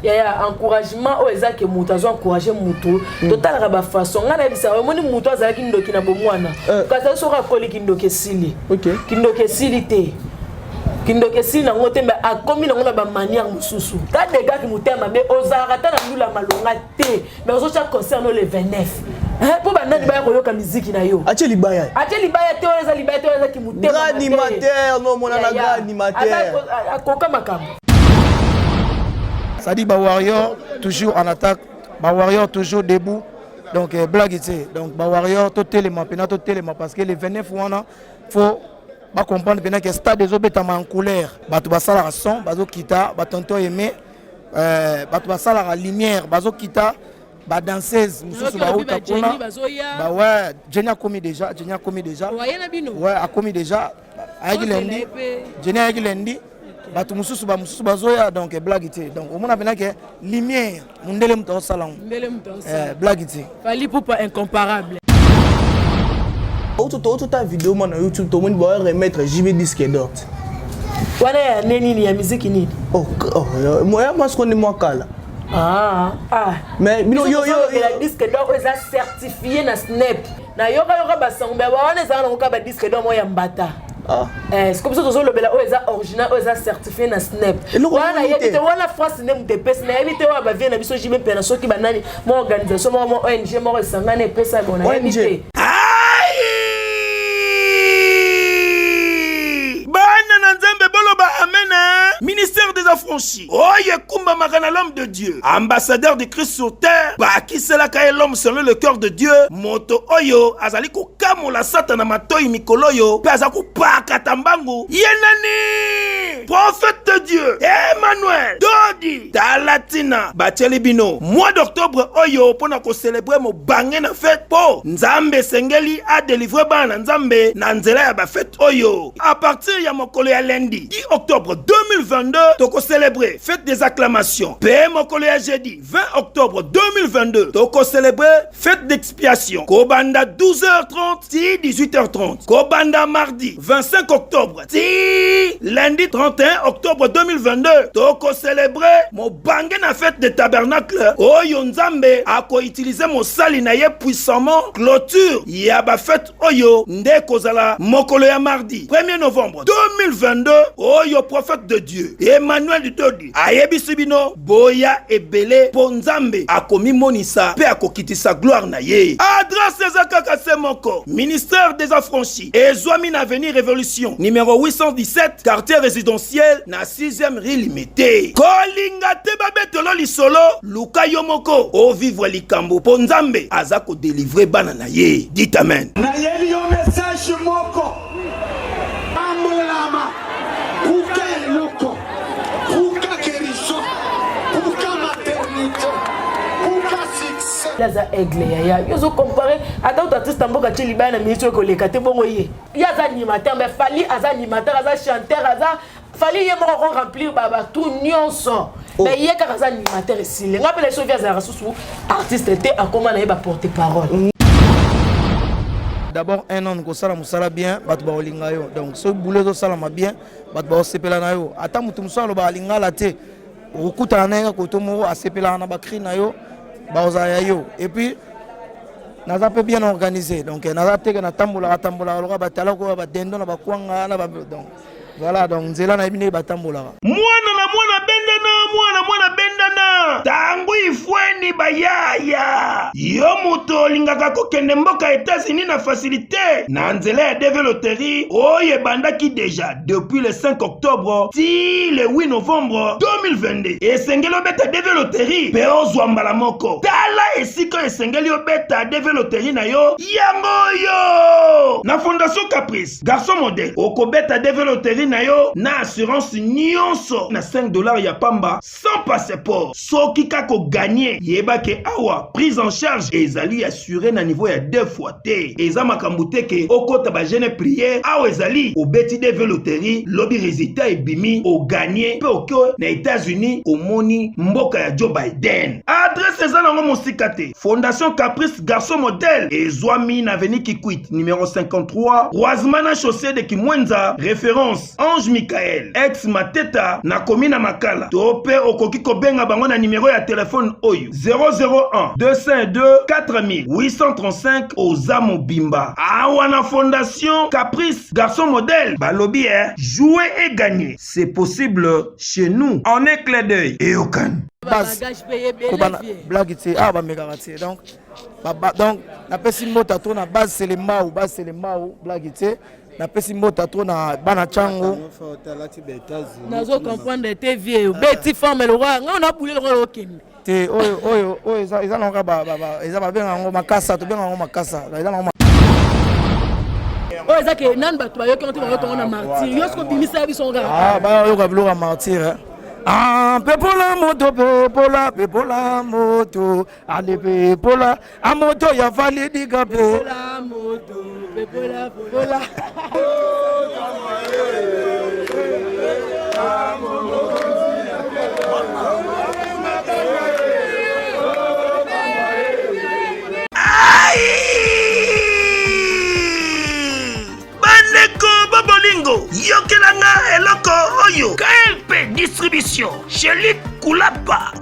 ya encouragement o eza ke mutu azo encourager mutu total raba façon ngana bisa moni mutu azala kindoki na bomwana kata so ka koli kindoki sili kindoki sili te kindoki sili na ngote mba akomi na ngona ba manière mususu ta de gars ki mutema be ozala ta na ndula malonga te mais ozo cha concerne le 29 pour banani ba koyoka musique na yo atie libaya te oza libaya te oza ki mutema animateur no mona na animateur akoka makambo. Ça dit bah Warrior toujours en attaque, bah Warrior toujours debout. Donc blague ici. Donc bah Warrior tout élément parce que les 29 wana faut pas comprendre que stade des obétaments en couleur. Bah tu vas ça la son, bah zo kita, bah tonton aimé, bah tu vas ça la lumière, bah zo kita, bah danseuse, mususu bah ou tapona. Bah ouais, Jenny a commis déjà. Ouais, a commis déjà. Aïgi lundi, Jenny aïgi lundi. Batu mususu bazoya donc blague ité donc on a venu que lumière mundele mto salon blague ité fali pour pas incomparable auto ta vidéo man YouTube tout le monde va remettre JB disque d'or wana ya nini ya musique nini moi parce qu'on est moi kala mais yo la disque d'or est certifié na Snap na yoka basangba wana za na ba disque d'or moya mbata. C'est comme ça que le bela est original, est certifié na Snap. Voilà, il y a la France n'est pas pèse, na éviter wa ba vient na biso jibe pena so ki banani mo organisation mo ONG mo sangane pesa gona éviter. Ministère des Affranchis, Oye Kumba Magana, l'homme de Dieu, ambassadeur de Christ sur terre, qui c'est là qu'est l'homme selon le cœur de Dieu, Moto Oyo, Azaliko Kamo la Satana Matoi Mikoloyo, Pazako Pakatambangu, Yenani, prophète de Dieu, Emmanuel, Dodi, Talatina, Bachelibino, mois d'octobre Oyo, pour célébrer mon bangé na fête, po, Nzambe Sengeli a délivré Bana Nzambe, Nanzela ya ba fête Oyo. À partir ya mokolo ya lundi, 10 octobre 2022, toko célébrer fête des acclamations. P mokolo ya jeudi 20 octobre 2022, toko célébrer fête d'expiation. Kobanda 12h30 ti 18h30. Kobanda mardi 25 octobre ti lundi 31 octobre 2022, toko célébrer mon bangé na fête de tabernacle. Oyo Nzambe ako utiliser mon sali na ye puissamment clôture ya ba fête Oyo nde kozala mokolo ya mardi 1er novembre 2022. Oyo prophète de Dieu Emmanuel Dodi ayebisibino boya ebele ponzambe akomi monisa pe akokitisa gloire na ye. Adresse ezakaka semoko ministère des affranchis ezwami na avenue Révolution numéro 817 quartier résidentiel na 6e rue Limité. Kolinga te babetelo lisolo luka yomoko o vivre likambo ponzambe azako délivrer bana na ye. Dites amen. Na yeli yo message moko amolama kuka eloko kuka guérison kuka maternité kuka succès laza aigle ya yozo comparer ata artiste mboka tsheliba na ministre ko lekate bongo ye yaza animateur mais fali aza animateur aza chanteur aza fali ye moko remplir baba tout nyonso mais ye ka aza animateur esile ngapela so via za rasusu artiste te akoma na ye ba porter parole. D'abord un an ko sala musala bien batu ba olinga yo donc ce boulot zo sala ma bien batu ba osepela na yo ata mutu musalo ba linga la te okuta na ko to mo asepela na ba cri na yo ba ozaya yo et puis naza peu bien organisé donc naza te na tambola lo ba tala ko ba dendo na ba kwanga na ba donc voilà donc nzela na bine ba tambola mwana bendana tangu ifweni bayaya yo muto lingaka kokende mboka États-Unis na facilité na nzela ya développerie oye bandaki déjà depuis le 5 octobre ti le 8 novembre 2022 esengeli obeta développerie pe ozwa mbala moko tala esika esengeli obeta développerie na yo yango yo na fondation Caprice garçon modèle okobeta développerie na yo na assurance nyonso na $5 ya pamba sans passeport. Soki kako gagné yeba ke awa prise en charge ezali assuré na niveau ya 2 fois T. Eza makambute ke okota ba jeune prière awa ezali obeti de veloterie lobby résultat ebimi o gagné pe oko na eta États-Unis omoni mboka ya Joe Biden. Adresse ezana ngo mosikate. Fondation Caprice Garçon Modèle ezwami na avenue Kikwit numéro 53 Roismana chaussée de Kimwenza référence Ange Michael ex Mateta na commune Makala. Topé okoki kobenga bango na numéro ya téléphone oyo 001 252 4835 Ozamo Bimba. Awana Fondation Caprice Garçon Modèle balobi jouer et gagner c'est possible chez nous en un clin d'œil et aucun blague c'est ah bah méga raté donc la personne mota trop na base c'est les maou blague c'est la personne mota trop na bana chango nazo comprendre te vieux beti forme le roi on a boulé le roi okemi te oyo ils allons ils va bien en makasa to bien en makasa ils allont oh ezake nan bato bayoki on a martyr yosko bimisa biso nga ah ba yo ka bloga martyr ah pepola moto ale pepola a moto ya vali diga pepola moto pepola yokelanga eloko oyo KLP distribution chez Luc Kulapa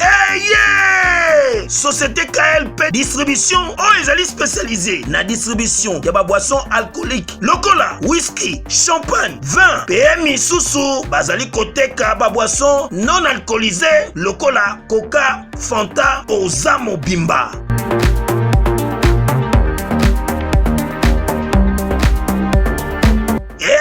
société KLP distribution oyo ezali spécialisée na distribution ya ba boisson alcoolique lokola whisky champagne vin PMI susu bazali koteka ba boisson non alcoolisée lokola coca fanta Ozamo Bimba.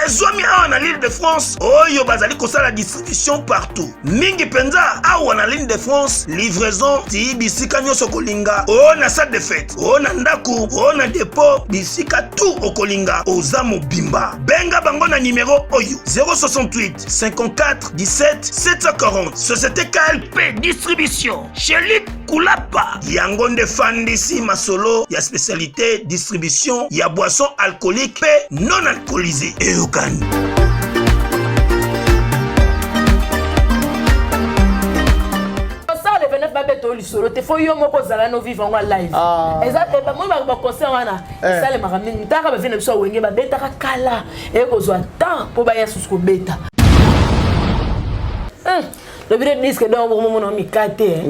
Ezwami awa na l'île de France oyo bazali kosala distribution partout mingi penza awa na l'île de France livraison ti bisika nyonso kolinga o na salle de fête o na ndaku o na dépôt bisika tout okolinga Ozamo Bimba benga bango na numéro oyo 068 54 17 740 société KLP distribution chez Luc Kulapa yango nde fandisi masolo ya spécialité distribution ya boisson alcoolique pe non alcoolisée Eukan. Ça le 29 babeto lisolo te fo yo moko zala no vivre en live. Eza ba mo ba concert wana. Ça le marami ntaka ba vina biso wenge ba beta ka kala e ko zo temps po ba ya susko beta. Le vrai disque dans mon nom mikate.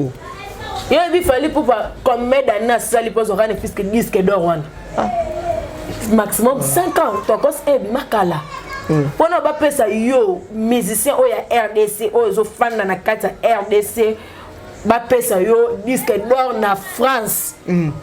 Yo bi fali pour comme medana sali pour zo rane fisque disque d'or wana. Maximum 5 ans tokos makala pona ba pesa yo musicien oya RDC ozo fanda na kata RDC ba pesa yo disque d'or na France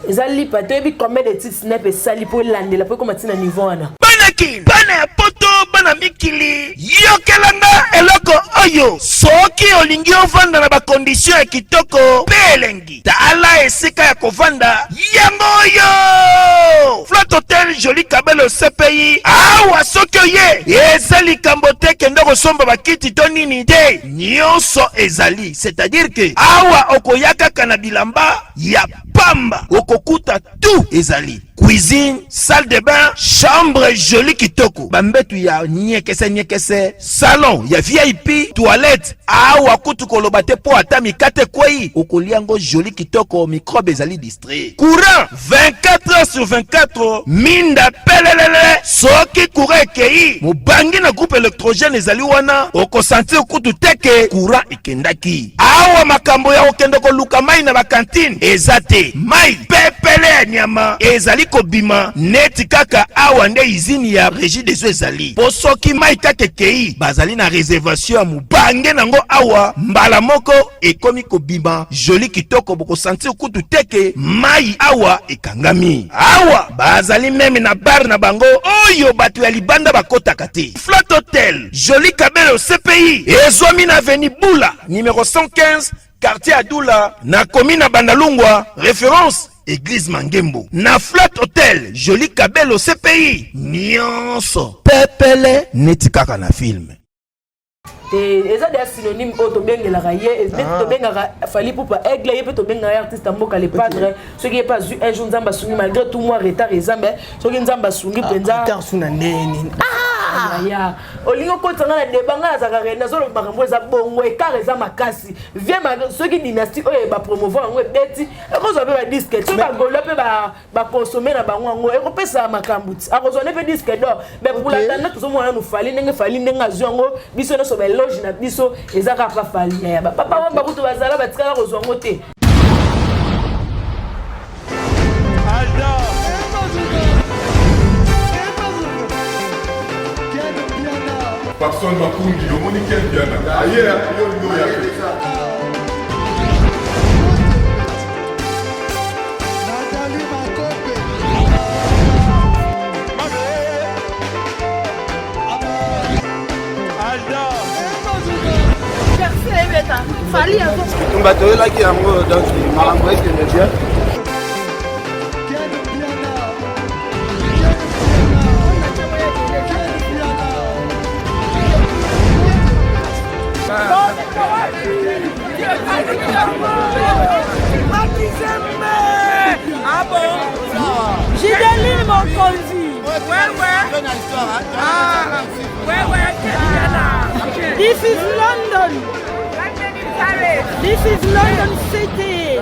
ezali patebi combien de titres n'est pas sali pour landela pour comment tina niveau wana banaki bana poto bana mikili yokelanga eloko oyo soki olingi ovanda na ba condition ya kitoko pelengi tala esika ya kovanda yango oyo Flat Hotel Joli Kabelo CPI awa soki oye ezali kambote kendo kosomba bakiti to nini te nyonso ezali c'est-à-dire que awa okoyaka kana bilamba ya pamba okokuta tout ezali cuisine, salle de bain, chambre jolie kitoko. Bambetu ya nyekese, salon ya VIP, toilette. Awa kutu kolobate po atami kate kwei. Okoliango jolie kitoko, microbe ezali distrait. Courant 24 heures sur 24. Minda pelelele. Soki courant kei. Mubangi na groupe électrogène ezali wana. Oko sentir kutu teke. Courant ikendaki. Awa makambo ya okendoko luka mai na bakantine. Ezate. Mai pepele nyama. Ezali kobima neti kaka awa nde izini ya régie des eaux ezali po soki mai kaka kei bazali na réservation ya mubange nango awa mbala moko ekomi kobima joli kitoko boko sentir kutu teke mai awa ekangami awa bazali meme na bar na bango oyo bato ya libanda bakotaka te Flat Hotel Joli Kabelo CPI ezwami na avenue Bula numéro 115 quartier Adoula na commune Bandalungwa référence Église Mangembo. Na Flat Hotel Joli Kabelo CPI nyonso pepele neti kaka na film. Eza des synonymes auto bengela ye to benga fali pour pas aigle ye to benga artiste mboka les padres ce qui est pas un jour nzamba sungi malgré tout moi retard ezambe ce qui nzamba sungi penza retard suna nene ya olingo kotanga na debanga za karena zo makambo za bongo ekare za makasi vie ceux qui dynastie ba promouvoir ngo beti ekozo pe ba disque to ba golo pe ba consommer na bango ngo ekopesa makambo ti akozo ne pe disque d'or mais pour la tanda tout monde nous fali ndenge azwa ngo biso no so ba loge na biso ezaka pa fali ya papa wa ba kutu bazala ba tikala kozwa ngo te Patson Makundi, le monde qui est bien. Ailleurs, il y a Ah bon? Gideline mon conduit. This is London. This is London City.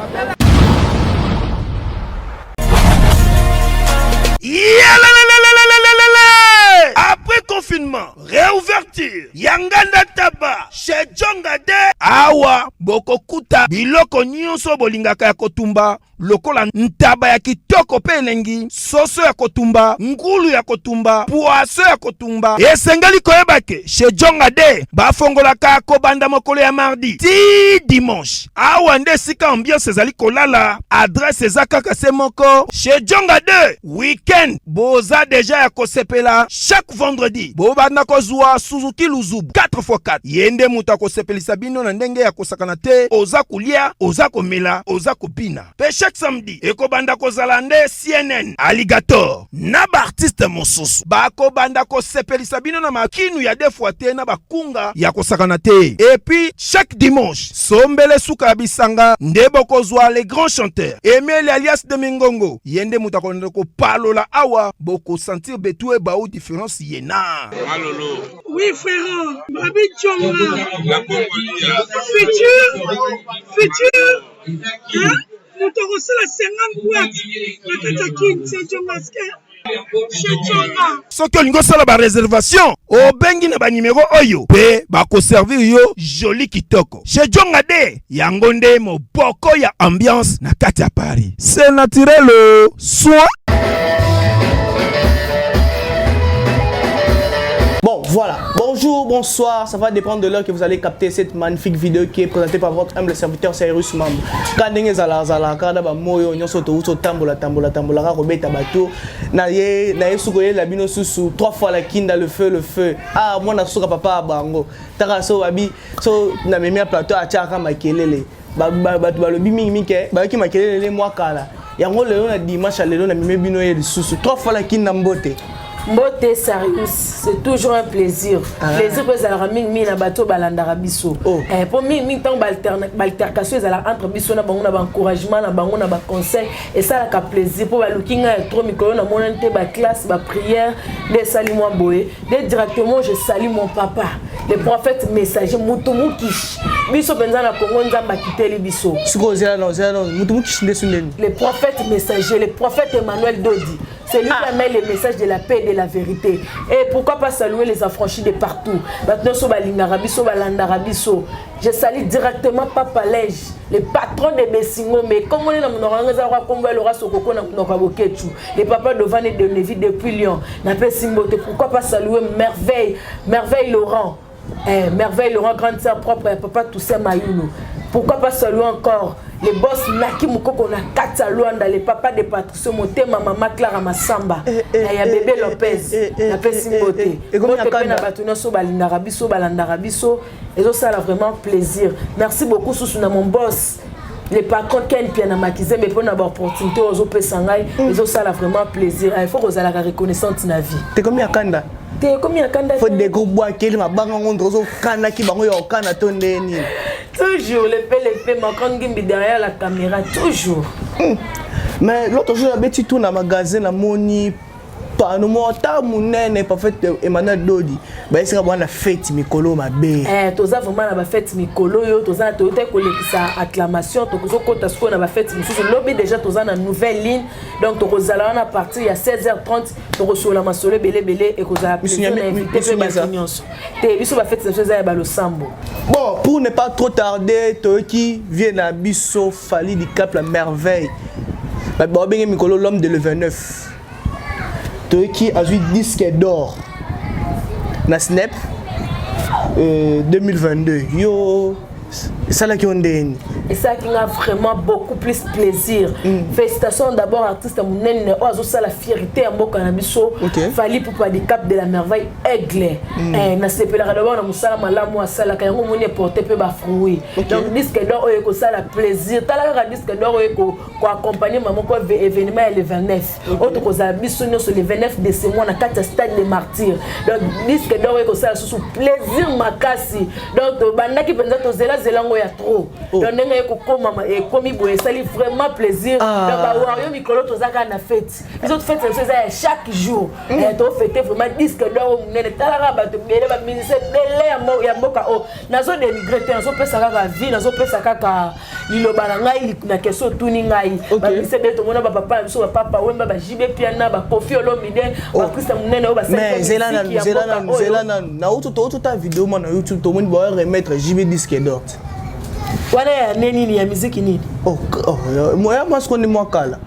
Après confinement, réouverture, Yanganda Taba, chez Djongade, Awa, Bokokuta, Biloko Nyonso Bolingaka ya Kotumba, lokola ntaba ya kitoko pe elengi, soso ya kotumba, ngulu ya kotumba, poaso ya kotumba, esengali koyebake, chez Djongade, bafongolaka kobanda mokolo ya mardi, ti dimanche, awa nde sika ambiance ezali kolala, adresse ezaka se moko, chez Djongade, weekend, boza deja ya kosepela, chaque vendredi, bobanda kozwa Suzuki Luzubu, 4x4, yende muta kosepelisa bino na ndenge ya kosakana te, oza kulia, oza komela, oza kopina, pe chaque samedi, ekobanda kozala nde CNN, Alligator, na ba artiste mosusu, bako banda kosepelisa bino na makinu ya defwa te na bakunga ya kosakana te, et puis chaque dimanche, sombele suka ya bisanga, nde bokozwa les grands chanteurs, Emile alias de Mingongo, yende muta ko palola awa, boko sentir betue ba ou différence yena. Malolo. Oui frère, Babi Djonga. La Congolia. Futur. Hein? Nous t'avons reçu la 50 boîtes. La Katakine, c'est Djongaske. Soki olingo sala ba réservation, obengi na ba numéro oyo, pe ba ko servir yo joli kitoko. Chez Djongade, yango nde moboko ya ambiance na kati ya Paris. C'est naturel, soit. Bon, voilà. Bonjour, bonsoir. Ça va dépendre de l'heure que vous allez capter cette magnifique vidéo qui est présentée par votre humble serviteur Cyrus Mambo. Quand vous allez kada ba moyo nyoso to uso tambola ka robeta bato na ye sukoye la bino susu 3 fois la kinda le feu. Ah moi na suka papa bango. Taka so abi so na memia plateau a chaka makelele. Ba balobi mingi ke ba ki makelele moi kala. Yango lelo na dimanche lelo na memia bino ye susu 3 fois la kinda mbote. Mbote Sarius, c'est toujours un plaisir. Plaisir que ça la mingi na bateau balandara biso. Pour mingi tant altercation ça entre biso na bango na ba encouragement na bango na ba conseil et ça la plaisir pour ba lookinga trop micro na monante ba classe ba prière de sali moi boé. Directement je salue mon papa, le prophète messager Mutumu Kish. Biso penza na Congo nzamba kiteli biso. Siko zela non Mutumu Kish ndesundeni. Le prophète messager, le prophète Emmanuel Dodi. C'est lui qui amène les messages de la paix et de la vérité. Et pourquoi pas saluer les affranchis de partout. Maintenant, je salue directement Papa Lège, le patron de Bessingo. Mais comme on est dans mon les papas de Van et de Nevi depuis Lyon, pourquoi pas saluer Merveille Laurent. Merveille Laurent, grande sœur propre, papa Toussaint Mayounou. Pourquoi pas saluer encore les boss Naki Moukoko na Kata Luanda, les papas de Patrice Motema, maman Clara Massamba, il y a bébé Lopez, la Pessimboté. Et comme il y a Batuna Sobalinda Rabiso, Balanda Rabiso, et ça a vraiment plaisir. Merci beaucoup, Soussuna, mon boss. Les patrons qui ont bien maquisé, mais pour avoir opportunité aux autres Sangai, et ça a vraiment plaisir. Il faut que vous ayez la reconnaissance de la vie. T'es comme Yakanda? Faut des groupes bois qui ma banque en gros kana qui bango yo kana tondeni. Toujours les faits marquant gimbi derrière la caméra toujours. Mais l'autre jour la bête tourne à magasin la moni pas nous monta munene parfait Emmanuel Dodi ba esi ka na fête mikolo mabe toza vraiment na ba fête mikolo yo toza to te kolekisa acclamation to kozo kota sko na ba fête misusu lobby déjà toza na nouvelle ligne donc to kozala na partir ya 16h30 to kosola masolo belé et kozala plaisir na inviter ba nyonso te biso ba fête ça ya ba losambo. Bon, pour ne pas trop tarder, Toki vient à Bisso Fali du Cap la merveille. Bon, bien Mikolo l'homme de le 29. Toki a eu disque d'or. Na Snap 2022. Yo, ça là qui on donne. Et ça qui a vraiment beaucoup plus plaisir. Félicitations d'abord artiste Mounene Oazo ça la fierté en Boka Nabiso. Fali pour pas des cap de la merveille aigle. Na sepela d'abord na musala malamu asala kango moni porter pe ba fruit. Donc disque d'or ko ça la plaisir. Tala ka disque d'or ko accompagner maman ko événement le 29. Autre ko za biso sur le 29 décembre na 4 stade des martyrs. Donc disque d'or ko ça sous plaisir makasi. Donc bandaki penza to zela zelango ya trop. Donc comme ça lui vraiment plaisir donc Mikolo tozaka na fête les autres fêtes c'est chaque jour et to fêter vraiment disque d'or munene talaka bato bele ba ministère bele ya mboka o nazo dénigrer te nazo pesa kaka vie nazo pesa kaka liloba na ngai na question tuni ngai ba ministère de to mona ba papa biso ba papa wemba ba jibe piana ba kofi olomide ba Christa munene o ba mais zelana na auto ta vidéo moi na YouTube to moni ba remettre jibe disque d'or. Wana ya nini ya musique nini? Moi parce qu'on est moi kala.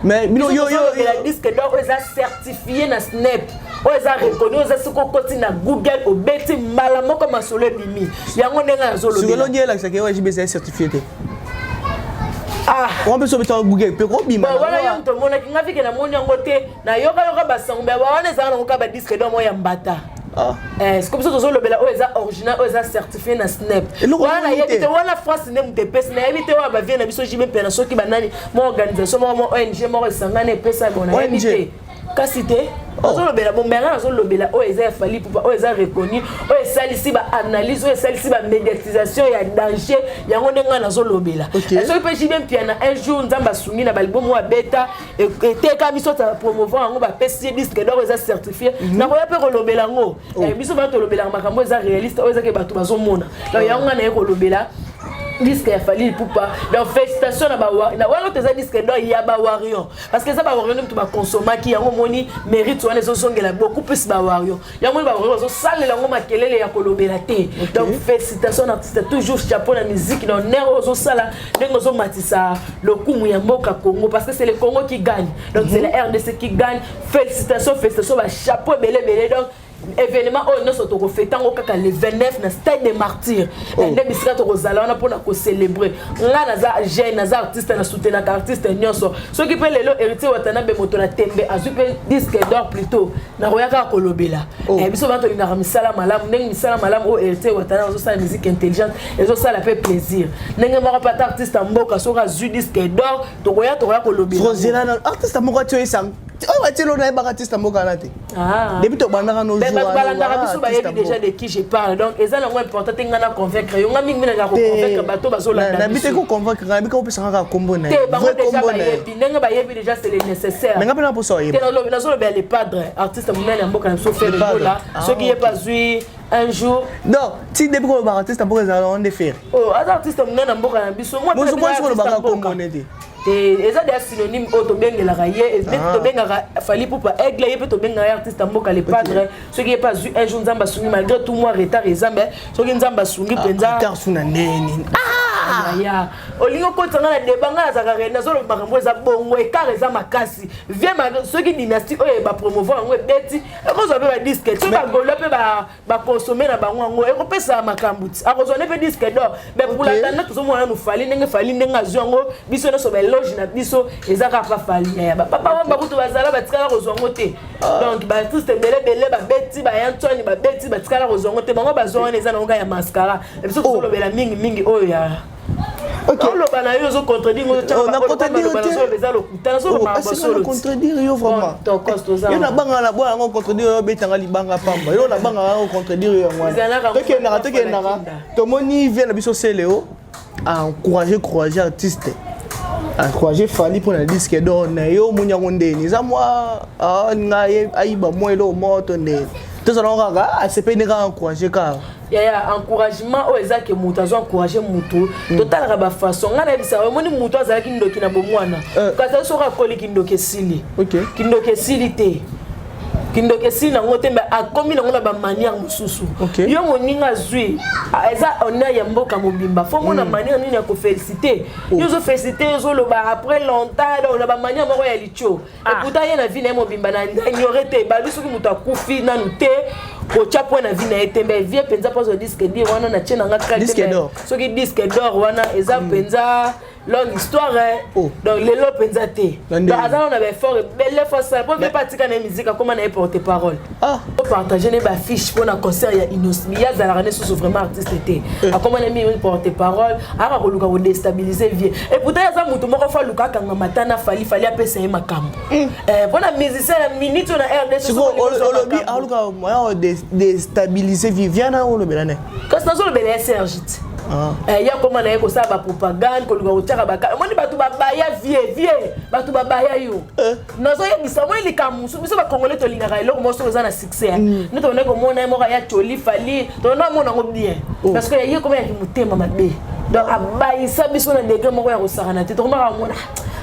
Mais yo la disque d'or est certifié na Snap. Est reconnu est ce qu'on continue na Google au beti malamo comme solo bimi. Yango ndenga zolo. Sur le dia là c'est que JBC certifié. On peut se mettre en Google pe ko bima. Voilà yo to mona kinga fike na moni yango te na yoka basango ba wana za na ka ba disque d'or mo ya mbata. C'est comme ça que le bela est original, est certifié na Snap. Voilà, il y a la France nem de pes na éviter wa ba vient na biso jibe pena so ki banani mo organisation mo ONG mo sangane pesa bona éviter. Kasité le bela bon mera le bela o eza fali pour o eza reconnu o eza ici ba analyse o eza ici ba médiatisation ya danger yango ndenga na zo lobela. So pe jibe piana un jour nzamba sungi na balbo mo beta et teka biso ta promouvoir ngo ba pesi disque d'or eza certifié na ko ya pe ko lobela ngo biso ba to lobela makambo eza réaliste o eza ke bato bazo mona donc yango na ko lobela disque ya fali poupa donc félicitations na ba na wala teza disque d'or ya ba warion parce que ça ba warion tu ba consommer ki yango moni mérite wana zo songela beaucoup plus ba warion yango ba warion zo salela ngo makelele ya kolobela te donc félicitations artiste toujours chapeau na musique na nero zo sala ndengo zo matisa le kumu ya mboka Congo parce que c'est le Congo qui gagne donc c'est la RDC qui gagne félicitations ba chapeau belé donc événement oh nous sommes fêtant au kaka le 29 na stade des martyrs et bisika to kozala on a pour na célébrer nga naza jeune naza artiste na soutenir artiste nyonso ceux qui peut lelo héritier watana be moto na tembe azupe disque d'or plutôt na royaka kolobela et biso bato na misala malamu ndenge misala malamu o héritier watana zo sa musique intelligente et zo ça la fait plaisir ndenge moko pata artiste mboka so ka zu disque d'or to roya kolobela Rosela artiste moko tu es oh tu l'on a artiste mboka na te depuis to bandaka no déjà de qui je parle donc et ça c'est important ngana convaincre yo ngami ngina ka convaincre bato bazolanda na bité ko convaincre ngami ko pesa ka kombo na vrai combo na ndenge ba yebi déjà c'est le nécessaire mais ngapena pour ça yebi na solo les padres artiste munene mboka na so faire là ceux qui est pas vu un jour non si depuis ko ba artiste mboka za on de faire oh artiste munene mboka na biso moi ko ba kombo na te et ça des synonymes auto bengela raye to bengara fali poupa aigle et to bengara artiste mboka les padres ceux qui est pas vu un jour nzamba sungi malgré tout moi retard ezambe ceux qui nzamba sungi penza retard suna neni ya olingo ko tsanga na debanga za karena zo makambo za bongo e kareza makasi vient ceux qui dynastique o ba promouvoir ngo beti e ko zo be ba disque to ba golo pe ba consommer na bango ngo e ko pesa makambuti a ko zo ne pe disque d'or mais pour la tanda to zo mo na no fali ndenge azu ngo biso no so ba loge na biso ezaka pa fali ya papa ba kutu bazala batikala ko zo ngo te donc ba artiste belé ba beti ba Antoine ba beti batikala ko zo ngo te bango ba zo ne za na nga ya mascara e biso to lo bela mingi oyo ya OK on le bana yo zo contredire on a contredire on contredire yo vraiment to costo za yo na banga na boya ngo contredire yo betanga libanga pamba yo na banga ngo contredire yo ngwana toke na to moni vient na biso Céléo à encourager artiste encourager Fali pour le disque d'or na yo munya ngondeni za moi ngaye aiba moi lo moto ne tout ça on a c'est pas nega encourager ka ya encouragement o ezake mutu azo encourager mutu total raba façon ngana bisa o moni mutu azalaki ndoki na bomwana kasi so ka koli kindoke sili kindoke sili te kindoke sili na ngote mba akomi na ngona ba manière mususu yo moninga zui eza ona ya mboka mobimba fo mona manière nini ya ko féliciter yo zo féliciter zo lo ba après longtemps on a ba manière moko ya licho et pourtant yena vie na mobimba na ignorer te ba biso ki mutu akufi na nute ko chapo na vie na etembe vie penza pozo disque di wana na chena nga krate so ki disque d'or wana eza penza longue histoire donc les lots penza te donc azana on avait fort belle fois ça pour faire partie kana musique comment na porter parole pour partager les affiches pour un concert ya Inosmi ya zalane sous vraiment artiste te comment na mi porter parole aka ko luka ko déstabiliser vie et pourtant ya za mutu moko fa luka kanga matana fali apesa makambo pour na musicien la minute on a RDC olobi aluka moya déstabiliser vie viana on le belane quand ça le belane Serge ya comment na ko sa ba propagande ko luka utaka baka moni batu babaya vie batu babaya yo nazo ya bisamo ili kamusu biso ba congolais to lingaka eloko mo so za na succès nous to na ko mona mo ya toli fali to na mona ngo bien parce que ya ko ya kimutema mabe donc abaisa biso na degré moko ya ko sakana te to ma mona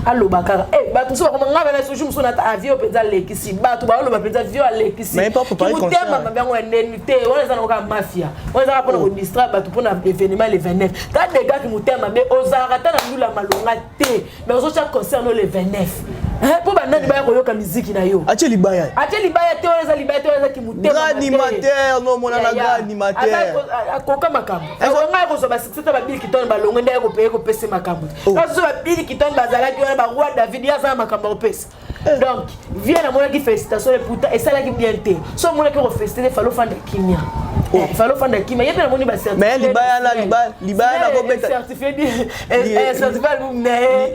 allo bakara batu so ko ngaba na so jumso na avion penza lekisi batu ba allo ba penza avion alekisi mais pas pour parler comme ça mutema mabango ndeni te wala za na ko mafia wala za ko distraire batu pour na événement le 29 quand des gars qui mutema mais ozara ta na ndula malonga te mais ozo chaque concert le 29 pour banani ba ko yoka musique na yo ache libaya te wala za libaya te wala za ki mutema animateur no mona na grand animateur akoka makambo ngai ko so ba succès ba bil kiton ba longa ndai ko payer ko pese makambo quand so ba bil kiton ba zala ki ba roi David ya za makambo pese donc vient la mona qui félicitations et pourtant et ça là qui bien te so mona qui féliciter falo fanda kimia falo fanda kimia yete na moni ba certificat mais libaya na ko beta certifié certificat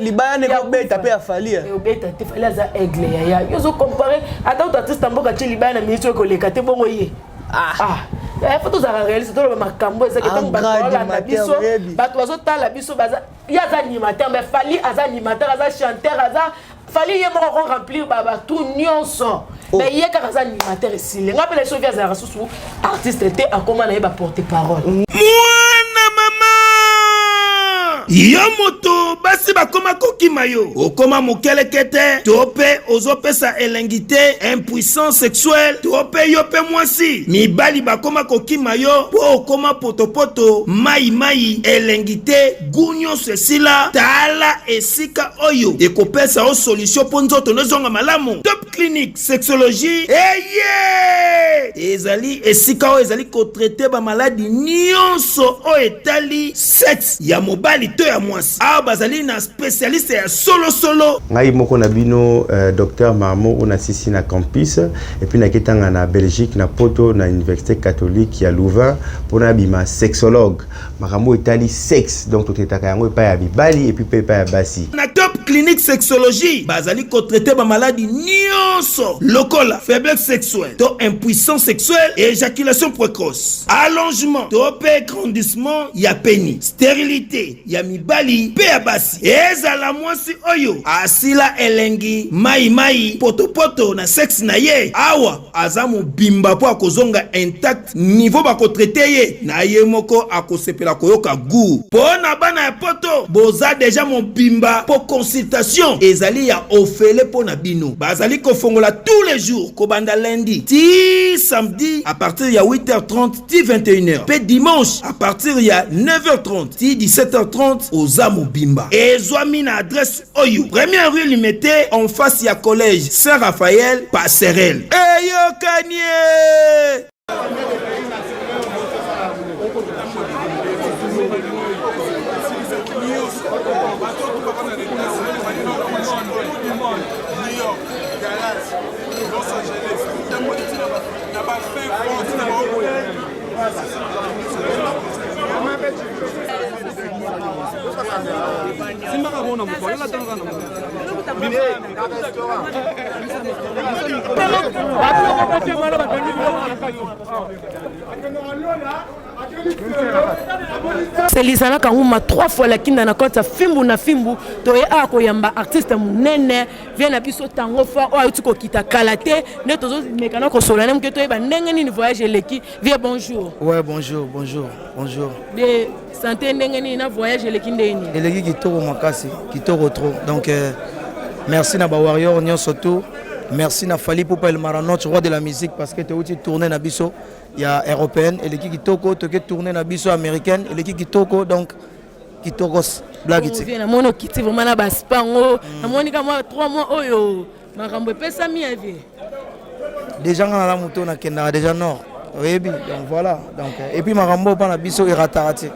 libaya ne ko beta pe afali e beta te fali za aigle ya yo zo comparer ata autre artiste mboka ti libaya na ministre ko leka te bongo ye faut tous réaliser tout le makambo ça que tant ba na biso bato bazo tala biso baza ya za animateur mais fali aza animateur aza chanteur aza fali ye moko remplir baba tout nyonso mais ye ka aza animateur ici nga pele so via za susu artiste te akoma na ye ba porter parole mwana mama yo moto basi bakoma kokima yo okoma mokelekete to pe ozopesa elengite impuissance sexuelle to pe yo pe mwasi mibali bakoma kokima yo po okoma potopoto mai elengite gunyo sesila tala esika oyo ekopesa o solution po nzoto nozonga malamu Top Clinique Sexologie ezali esika o ezali ko traiter ba maladie nyonso o etali sexe ya mobali to ya mwasi bazali na spécialiste ya solo ngai moko na bino docteur Marmo on assisi na campus et puis na ketanga na Belgique na Poto na université catholique ya Louvain pona bima sexologue makambo etali sexe donc to tetaka yango pa ya bibali et puis pa ya basi na Top Clinique Sexologie bazali ko traiter ba maladie nyonso lokola faiblesse sexuelle to impuissance sexuelle et éjaculation précoce allongement to grandissement ya pénis stérilité ya mibali pe ya basi ezala mwasi oyo asila elengi mai potopoto na sexe na ye awa aza mobimba po akozonga intact niveau bako traiter ye na ye moko akosepela koyoka goût pona bana ya poto boza déjà mobimba po consultation ezali ya ofele pona bino bazali kofongola tous les jours kobanda lundi ti samedi à partir ya 8h30 ti 21h pe dimanche à partir ya 9h30 ti 17h30 aux Amobimba. Et Zouami na adresse Oyo. Première rue Limité en face ya collège Saint-Raphaël, Passerelle. Hey yo Kanye! c'est Lisana Kanguma 3 fois la kinda na kota fimbu na fimbu to ye a ko yamba artiste munene vient na biso tango fa o ayuti ko kita kalate ne tozo mekana ko solane mke to ye ba ndenge ni voyage leki vie bonjour. Ouais, bonjour. De santé ndenge ni na voyage leki ndeni. Eleki kitoko makasi, kitoko trop. Donc merci na ba warrior nyon surtout. Merci na Fally Ipupa El Maranoche, roi de la musique, parce que tu as tourné na biso, il y a européenne, et l'équipe Kitoko, tu as tourné na biso américaine, et l'équipe Kitoko, donc Kitokos, blague ici. On vient à Kiti, vraiment na baspango, na monika moi 3 mois oyo, ma rambo pesa mi avi. Déjà on a la moto na Kenda, déjà nord. Oui, donc voilà. Donc, et puis Marambo pendant biso iratarati.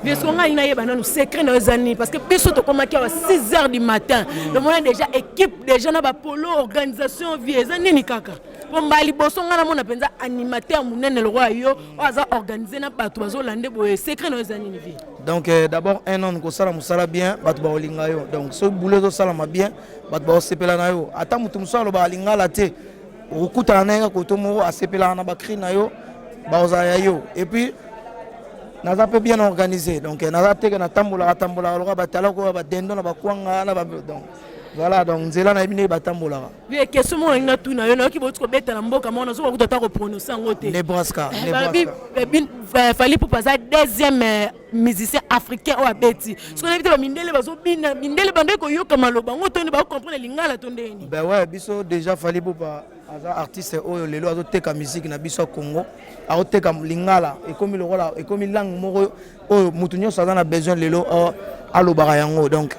Bien sûr, on a une secret dans les années parce que biso to comme à 6h du matin. Le monde déjà équipe déjà na ba polo organisation vie zani ni kaka. Pour mbali boso ngana mona penza animateur munene le roi yo aza organiser na bato bazo lande boye secret dans les années ni vie. Donc d'abord un homme ko sala musala bien bato ba olinga yo. Donc ce boulot zo sala ma bien bato ba sepela na yo. Ata mutu musala ba linga la te. Okuta nanga kotomo asepela na bakri na yo baoza yo et puis naza peu bien organisé donc naza te que na tambola lo ba tala ko ba dendo na bakwanga na ba donc voilà donc nzela na bine ba tambola bien question mo nga tuna yo na ki botu ko beta na mboka mo na zo ko tota ko prononcer ngote Nebraska Fally Ipupa za deuxième musicien africain au abeti ce qu'on invite ba mindele bazo bina mindele bande ko yoka maloba ngoto ni ba comprendre lingala tondeni ben ouais biso déjà Fally Ipupa aza artiste oyo lelo azoteka musique na biso Congo azoteka lingala ekomi lokola ekomi langue moko oyo mutu nyonso aza na besoin lelo alobaka yango donc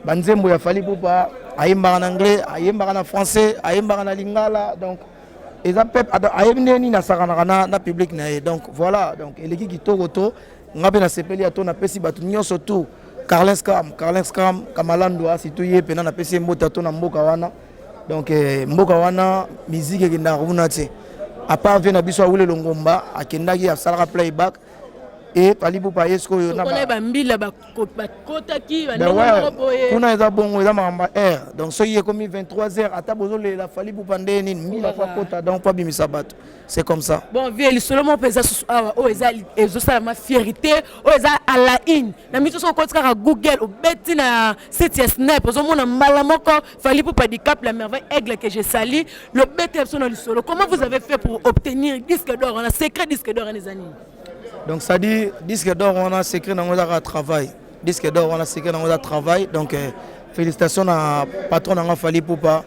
banzembo ya Fally Ipupa ayembaka na anglais ayembaka na français ayembaka na lingala donc eza pep ayembi nini na sakana na public na ye donc voilà donc eleki kitoko to ngabe na sepeli ato na pesi bato nyonso tout Carlens Cam Kamalandwa surtout ye pena na pesi mbota to na mboka wana donc mboka wana musique ekenda kuna te à part vient na biso awule longomba akendaki asalaka playback et Fally Ipupa yesko yo na ba mbila ba kota ki ba ndenge boye kuna eza bongo eza mamba air donc so yé comme 23h ata bozo la Fally Ipupa ndeni mbila kwa kota donc pas bimisa bato c'est comme ça bon vie seulement pesa o eza ezo sala ma fierté o eza à la in na mito so kotika Google o beti na site snap ozo mona mbala moko Fally Ipupa di Cap la merveille aigle que j'ai sali le beti sur le solo comment vous avez fait pour obtenir disque d'or on a secret disque d'or les années. Donc ça dit disque d'or on a secret dans notre travail. Disque d'or on a secret dans notre travail. Donc félicitations à patron dans Fally Ipupa.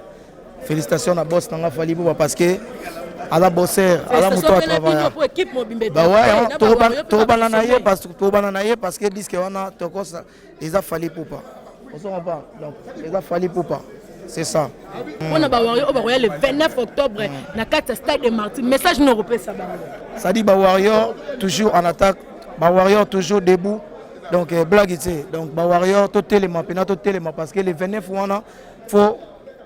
Félicitations à boss dans Fally Ipupa parce que à la bosser, à la moto à travailler. Bah ouais, tout bananaye parce que disque on a toko ça les a Fally Ipupa. On s'en va pas. Donc les a Fally Ipupa. C'est ça. On a le 29 octobre na carte stade de Martyrs. Message non repère ça. Ça dit Warrior toujours en attaque, Warrior toujours debout. Donc blague ici. Donc Warrior tout élément parce que le 29 on faut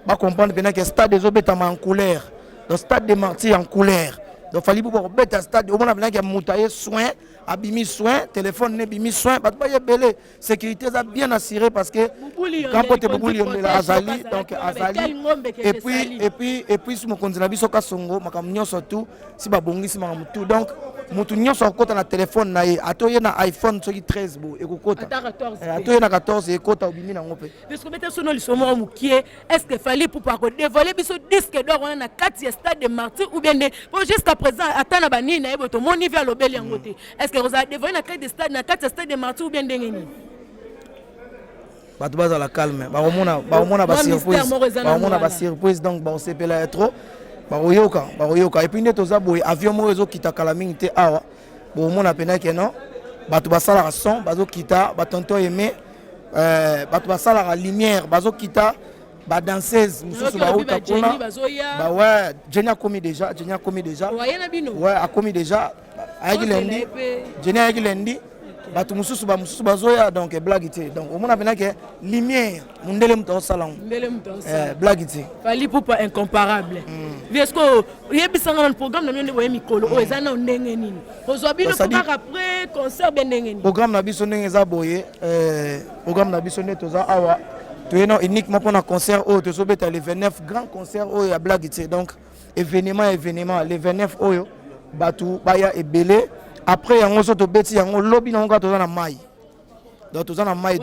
pas comprendre que stade des obétaments en couleur. Le stade de Martyrs en couleur. Donc Fally Ipupa bête stade on a besoin qu'il moutailler soin abimi soin téléphone ne bimi soin pas pas belé sécurité ça bien assuré parce que quand pote beaucoup la azali donc azali et puis si mon continent biso kasongo makam nyonso tout si ba bongisi makam tout donc mutu nyonso kota na téléphone na ye atoye na iPhone soki 13 bo ekokota atoye na 14 ekota obimi na ngope parce que bête sono lisomo mukie est-ce que Fally Ipupa ko dévoiler biso disque d'or on a 4 stade de Martyrs ou bien jusqu'à présent atana bani na eboto moni via lobeli yangote est-ce que vous avez dévoilé na 4 stade de Martyrs ou bien ndengeni bato baza la calme baomona ba surprise donc baosepela trop baoyoka et puis nde toza boye avion moko ezokita kala mingi te awa bomona pena ke non bato basalaka son bazokita batonto aimé bato basalaka lumière bazokita badanseuse mosusu bauta kuna ouais Jenny a commis déjà ouais a commis déjà ayaki lendi bato mosusu bazoya donc blague te donc omona pena ke lumière mundele muto salon blague te Fally Ipupa incomparable est-ce que yebisanga na programme na mionde boye mikolo o ezana ndenge nini ozwa bino pour après concert ben ndenge nini programme na biso ndenge za boye programme na biso ne toza awa toyena uniquement pour un concert au tozobeta le 29 grand concert au ya blague te donc événement le 29 oyo batu baya ebele après yango so to beti yango lobby na ngo tozana mai donc tozana mai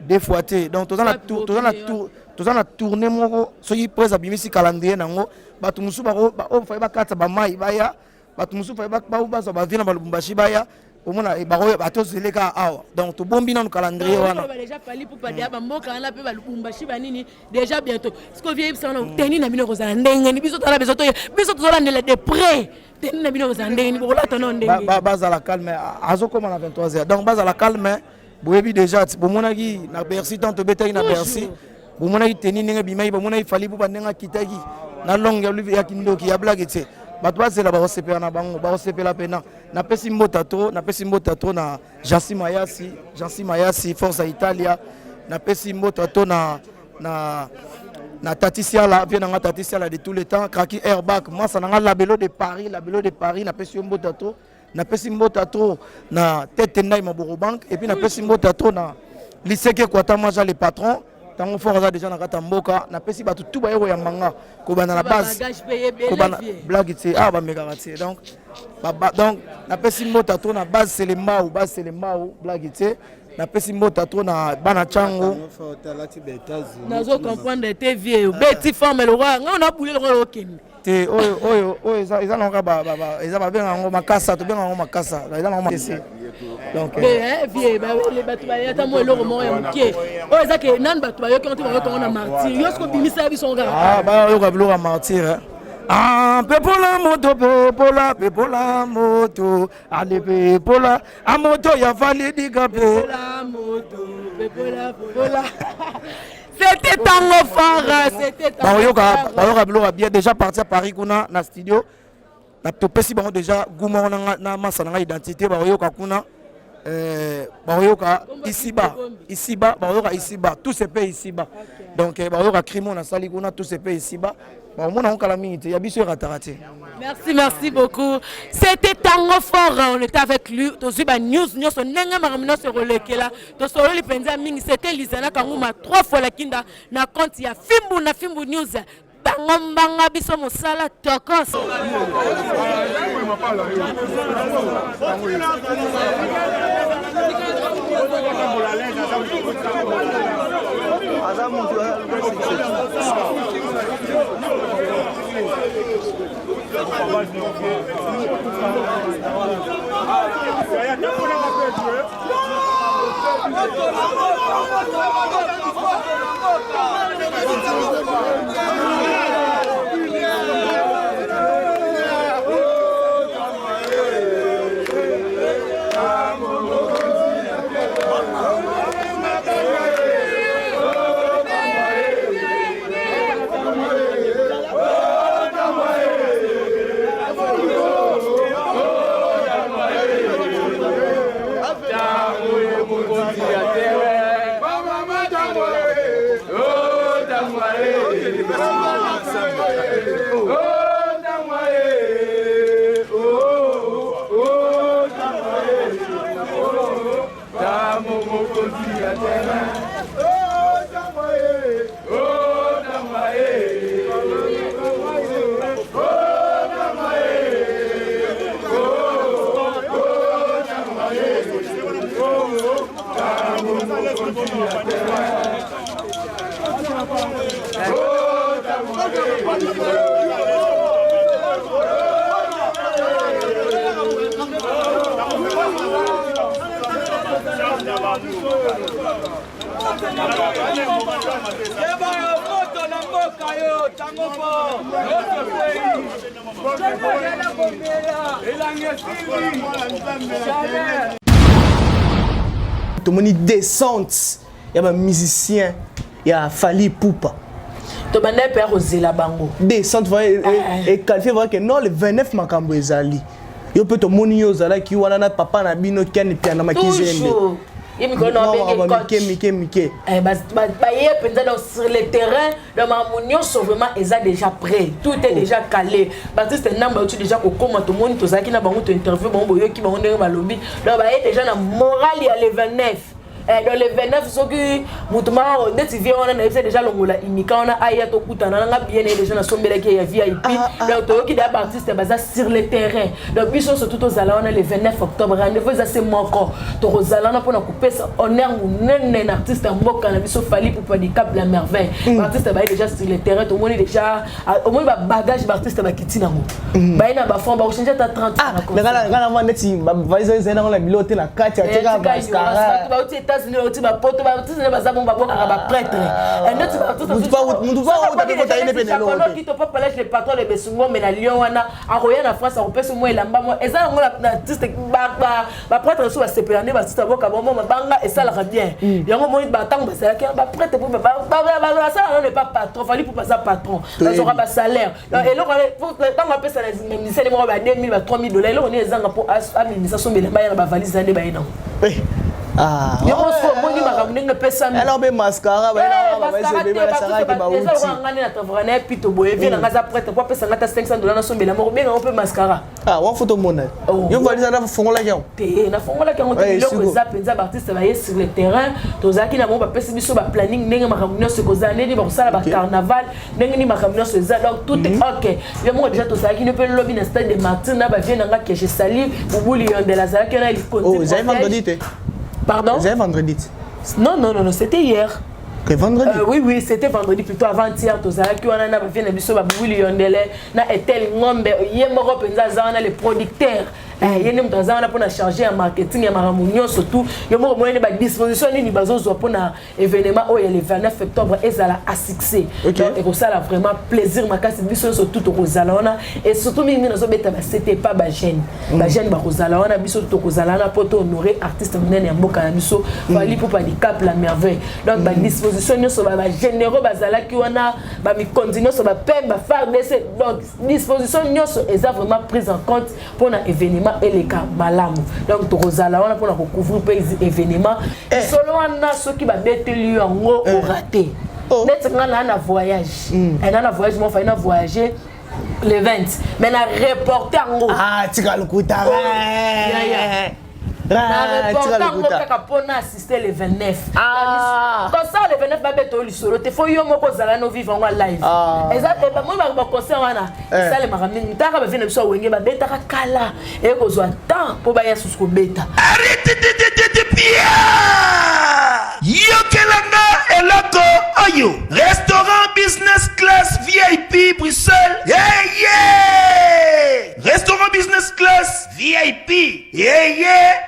deux fois te donc tozana tourner moko soki presa bimisi calendrier nango batu musu bako fa ba kata ba mai baya batu musu fa ba bazo ba vina ba Lubumbashi baya omona bako batozeleka awa donc to bombi na calendrier wana déjà pali pour pas dia ba mboka na pe ba Lubumbashi ba nini déjà bientôt ce que vieille ça na teni na bino ko za ndenge ni biso tala biso tozola ndele de près teni na bino ko za ndenge ni bokola tono ndenge baza la calme azo comme na 23h donc baza la calme boyebi déjà bomonaki na Bercy tant to betaki na Bercy bomonaki teni ndenge bimai bomonaki fali pour ba ndenge kitaki na longue ya kindoki ya blague te bato bazela bakosepela na bango bakosepela pena napesi mbota to na Jansi Mayasi Forza Italia napesi mbota to na Tatisiala vient na Tatisiala de tous les temps Kraki Airbag moi ça na labelo de Paris napesi mbota to na Tete Ndai Maboro Bank et puis napesi mbota to na Liseke Kwata Maja les patrons tango Forza déjà na kata mboka napesi bato tout ba yero ya manga ko bana na base ko bana blague ti ba mega ti donc napesi mbota to na base Selembao blague ti napesi mbota to na bana chango nazo comprendre te vieux beti forme le roi on a boulé le roi okende te oyo eza na ba eza ba benga ngo makasa to benga ngo makasa eza na ngo makasa donc vieux ba les batu ba yata mo eloko mo ya mukie o eza ke nan batu ba yoki on a martyr yosko bimisa biso nga ba yo ka biloko martyr pepola moto ale pepola a moto ya vali diga pepola moto pepola c'était tango fara c'était bayoka biloko bien déjà parti à Paris kuna na studio na topesi bango déjà gumo na masa na identité bayoka kuna bayoka ici-bas bayoka ici-bas tout se paye ici-bas donc bayoka crimo na sali kuna tout se paye ici-bas mona on kala minute ya biso ratarate. Merci beaucoup. C'était Tango Fort, on était avec lui. Tozuba news on nenga maramina se relekela. To solo li penza mingi c'était Lisana Kanguma 3 fois la kinda na compte ya Fimbu news. Bangambanga biso mosala tokos. Tout le monde descente. Il y a un musicien, il y a Fali Poupa. To banda père Rosela Bango. Descente et qualifié voir que non le 29 makambo ezali. Yo peut to moni yo zala ki wana na papa na bino ken piano makizembe. Il me connaît Mike. Sur le terrain, dans ma mounion, sont vraiment déjà prêt. Tout est déjà calé. Parce que c'est un nombre déjà qu'on commence tout le monde, tout ça qui n'a pas interview, bon, qui va on est dans lobby. Donc, déjà dans moral il y a les 29. dans le 29 soki mutuma ndeti vient on a déjà longola imika on a aya to kutana nga bien les gens sombela qui ya VIP donc to ki da artiste baza sur le terrain donc biso surtout aux ala on a le 29 octobre rendez-vous ça c'est moko to rozala na pona couper honneur munene artiste mboka na biso fali pour pas di cap la merveille artiste ba déjà sur le terrain to moni déjà au moins ba bagage artiste ba kitina mo ba ina ba fond ba changer ta 30 mais quand on ndeti ba vaizo zena on la bilote na kati ya teka mascara ba aux États-Unis au ba poto ba tous les bazabo ba boka ba prêtre et ndeti ba tout qui te pas parler les patrons les besungo mais la lion wana aroya na France on peut se moi elamba moi et ça on la artiste ba prêtre so ba sepelane ba artiste boka bon banga et ça la bien yango moi ba tango ba ça ba prêtre pour ba ça on n'est pas patron fallait pour pas ça patron on aura pas salaire et là quand on appelle ça les ministères moi ba 2000 ba 3000 $, là on est zanga pour administration mais ba ba valise ande ba ina ah yo so moni makamnenge pesa mi alors be mascara ba mascara ki ba uti ça ngani na tavana pito boye vient nga za prêtre pour pesa ngata $500 na sombela mo bien on peut mascara ah wa photo mona yo valise na fongola ki te na fongola ki on te loko za penza artiste ba sur le terrain to zaki na mo ba pesa biso ba planning ndenge makamnyo se kozane ni ba sala ba carnaval ndenge ni makamnyo se za donc tout est OK yo mo déjà to zaki ne peut lobby na stade de Martin na ba vient nga que je salue bubuli yon de la zala qui na il continue oh j'ai vendredi te pardon c'est vendredi non c'était hier. Que vendredi oui c'était vendredi plutôt avant-hier tozalaki wana na bavie na biso babuli yondele na etel ngombe ye moko penza za wana le producteur yene mutu aza wana mpona charger ya marketing ya makambo nyonso tout yo moko moyene badisposition nini bazozwa mpona événement oyo ya le 29 octobre ezala à succès donc ekosala vraiment plaisir makasi biso nyonso tout tokozala wana et surtout mingi nazobeta basete pa bagene bagene bakozala wana biso tokozala wana mpo tohonorer artiste monene ya mboka na biso fali mpo padicap la merveille donc badisposition nyonso bagénéraux bazalaki wana bamikondi nyonso bapembe bafardc donc disposition nyonso eza vraiment prise en compte mpona événement eleka malamu donc tokozala wana mpona kocouvrir mpe événement solo wana soki babeteli yango orate neti nga na voyage na voyage mo fai na voyager le 20 mais na reporter yango tika lokuta na reporter kaka mpona assister le 29 comme ça le 29 babeto lisolo te fo yo moko ozala no vivre yango live eza moi baconcert wana esalemaka mingi ntaka bavie na biso awenge babetaka kala ekozwa temps mpo baya susu kobeta yokelanga eloko oyo restaurant business class VIP Bruxelles restaurant business class VIP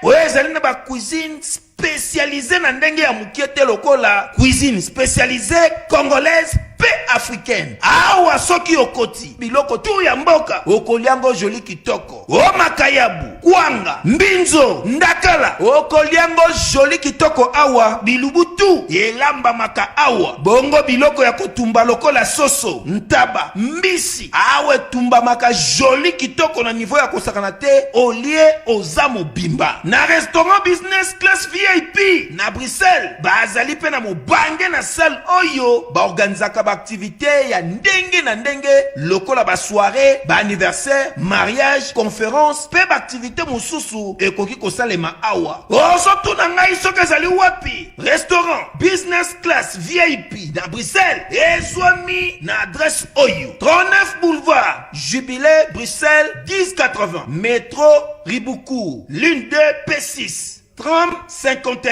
oyo ezali na ba cuisine spécialisée na ndenge ya mukie te lokola cuisine spécialisée congolaise pe africaine awa soki okoti biloko tu ya mboka okoliango joli kitoko o makayabu kwanga mbinzo ndakala okoliango joli kitoko awa bilubutu elamba maka awa bongo biloko ya kotumba lokola soso ntaba mbisi awe tumba maka joli kitoko na niveau ya kosakana te olie oza mobimba na restaurant business class VIP na Bruxelles bazali pe na mobange na salle oyo baorganizaka activité ya ndenge na ndenge lokola ba soirée ba anniversaire mariage conférence pe ba activité mususu ekoki kosalema awa oso tuna ngai soki ezali wapi restaurant business class VIP na Bruxelles ezwami na adresse oyo 39 boulevard Jubilé Bruxelles 1080 métro Ribuku l'une 2 P6 30 51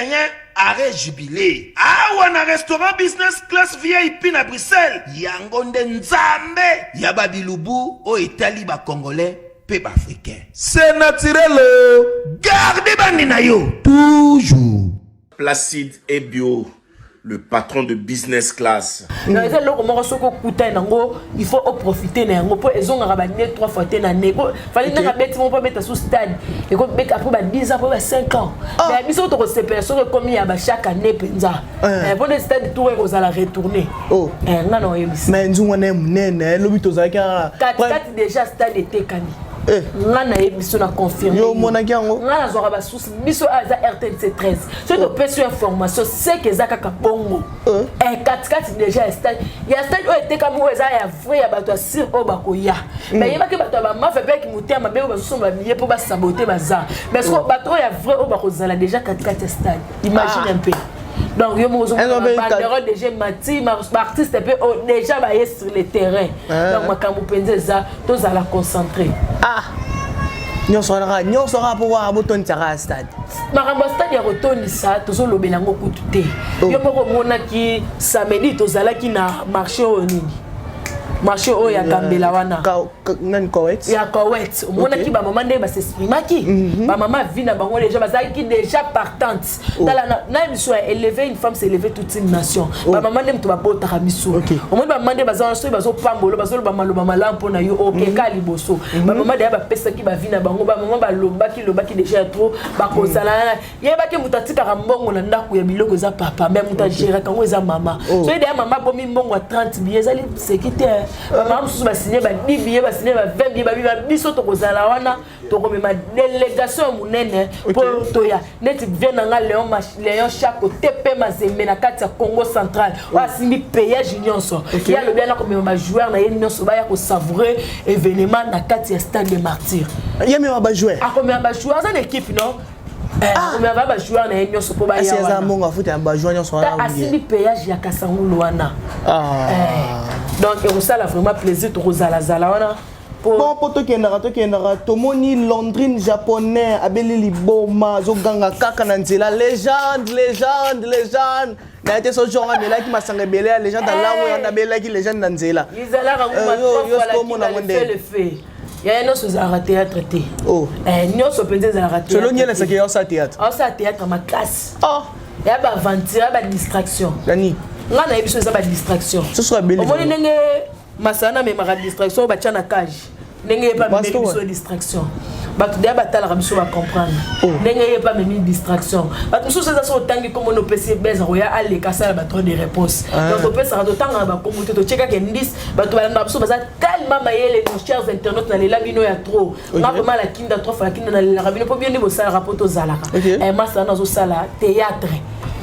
arrêt Jubilé awa na restaurant business class VIP na Bruxelles yango nde nzambe ya babilubu o etali ba congolais pe ba africain c'est naturel gardez bandi na yo toujours Placide et Bio, le patron de business class. Il faut profiter de pour ils ont 3 fois te na nego fallait na bête mon pas mettre sous stade et comme après 10 ans après 5 ans mais biso to se personne comme il y a chaque année penza pour le stade tour et aux ala retourner nga no yebisi mais nzungu na munene lobi tozaka 4 déjà stade était kani ngana yebiso na confirmer yo monaki yango ngana zora ba source biso aza RTNC 13 c'est de peso information c'est que za kaka bongo katikati déjà stade ya stade o était comme o za ya vrai ya bato sur o bakoya mais yeba ke bato ba mafa pe ki mutema be ba soso ba miye po ba saboter baza mais so bato ya vrai o bakozala déjà katikati stade imagine un peu. Donc, yo mozo banderole déjà mati artiste peut déjà ba sur le terrain. Donc makambo penze za tous à la concentrer. Nyo sera pour voir boton tira stade. Makambo stade ya rotoni ça tozo lobela ngo kutu te. Yo moko mona ki samedi tozala ki na marché o nini. Marché o ya Kambela wana. Nan Kowet. Ya Kowet. Mona ki ba maman nde ba s'exprimer ki. Ba maman vina bango déjà bazali ki déjà partante. Na biso élever une femme c'est élever toute une nation. Ba maman nde mto ba bota ka biso. Au moins ba maman nde bazana so bazo pambolo bazo ba maloba malampo na yo OK ka liboso. Ba maman de ba pesa ki ba vina bango ba maman ba lobaki déjà trop ba kozala. Yeba ki mutatika ka mbongo na ndako ya biloko za papa même mutajera kango za mama. So ide maman bomi mbongo 30 billets ezali sécurité. Maman sous ba signer ba 10 billets ba signer ba 20 billets ba biso to kozala wana to ko ma délégation munene pour toya net vient nga Léon Chako TP Mazembe na kati ya Congo central wa simbi payage nyonso ya le bien na ko ma joueur na nyonso ba ya ko savourer événement na kati ya stade des martyrs ya me ba joueur a combien ba joueur ça l'équipe non combien ba joueur na nyonso po ba ya wana c'est monga foot ya ba joueur nyonso wana a simbi payage ya Kasangulo wana donc et ça a vraiment plaisir to kozala zala wana. Bon, pour toi qui est Tomoni Londrine japonais, Abeli Liboma, Zoganga Kakananzela, légende. N'a été ce genre de là qui m'a sangé belé, légende dans là où on a belé qui légende Nanzela. Ils allaient raconter le fait. Il y a un autre chose à théâtre. Oh. Nous sommes peut-être à théâtre. Selon nous, c'est qu'il y a un théâtre. On s'est théâtre à ma classe. Oh. Il y a pas aventure, il y a pas distraction. Nani. On a eu besoin de distraction. Ce soit belé. Au moins, masana mais ma distraction, bah tiens na cage. N'engagez pas mes distractions. Bato dia batala rabiso va comprendre. N'engagez pas mes distractions. Bato sous ça sont tangi comme on PC beza roya aller casser la bateau de réponse. Donc on peut ça d'autant ba comme to checker que ndis bato ba rabiso baza tellement mayele nos chers internautes na lela bino ya trop. Na vraiment la kinda trop la kinda na la rabino pour bien ni bossa rapport aux zalaka. Et massa na zo sala théâtre.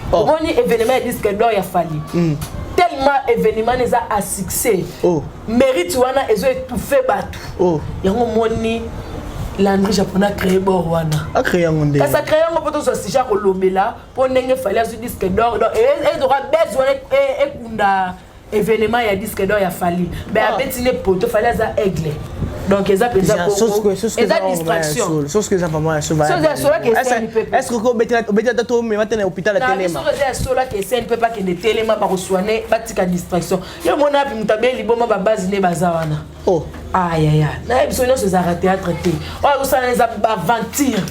Bon événement disque d'or ya fali. Tellement événement les a à succès. Mérite wana ezo étouffé batou. Yango moni Landry japonais créé borwana. A créé ngonde. Parce que créé ngo poto so sija ko lobela pour ndenge fallait azu disque d'or et doit besoin et kunda événement ya disque d'or ya fali. Mais a betine poto fallait aza aigle. Donc ils appellent ça distraction. Sauf que ça pas moi est-ce que ko betela to me maintenant hôpital à Téléma. C'est ça que c'est ne peut pas que de Téléma ba soigner batika distraction. Yo mona bi mutabeli boma ba base ne bazawana. Oh aïe na biso no se arrêter à traiter. Oh ça les aventure.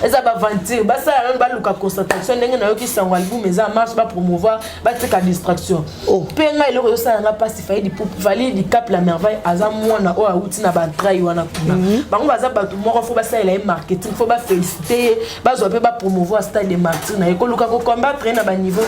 Les aventure ba ça ba luka constatation ndenge na yo ki sangwa album mais ça marche ba promouvoir batika distraction. Oh penga ile ko ça na pas si faille di vali di cap la merveille azamwana o auti na ba try wana kuna. Bango baza batu moko fo ba ça il marketing fo ba féliciter ba zo pe ba promouvoir stade de Martin na ko luka ko combattre na ba niveau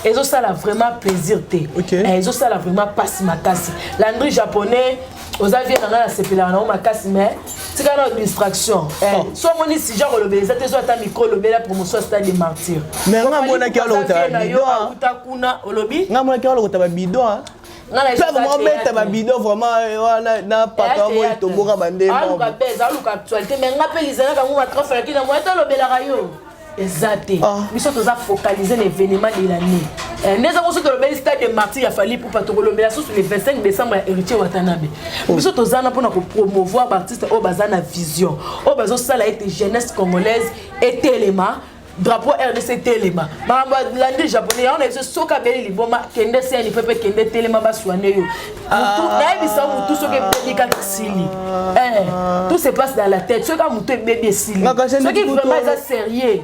et ça la vraiment plaisir té. Et ça la vraiment passe makasi. Landry japonais aux avions dans la CPLA na makasi mais c'est quand même distraction. Soit moni si genre le bébé ça te soit ta micro le bébé la promotion stade des martyrs. Mais nga mona ki alo ta bido. Utakuna olobi. Nga mona ki alo ta bido. Pas vraiment mettre ma bido vraiment na papa mo itoboka bande mo. Aluka beza aluka actualité mais nga pe lizana kangu ma transfert ki na mo to lobela rayo. Exacté. Nous sommes focalisés l'événement de l'année. Nous avons sur le stade de Martyrs, il a fallu pour patrouiller sur le 25 décembre héritier Watanabe. Nous sommes pour promouvoir l'artiste au Bazana Vision. Au Bazan, ça a été jeunesse congolaise et Téléma. Drapeau RDC Téléma. Landry japonais, on a eu ce cabelli liboma, kende c'est un peu kende Téléma basouane yo. Tout ce qui est bébé sili. Tout se passe dans la tête. Ce qui est bébé sili. Ce qui est vraiment sérieux.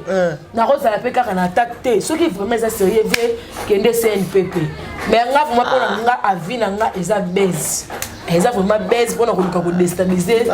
Na rose à la péka en attaque. Ce qui est vraiment sérieux, kende c'est un peu. Mais on a vraiment pour nga avis nga eza base. Eza vraiment base pour nous déstabiliser.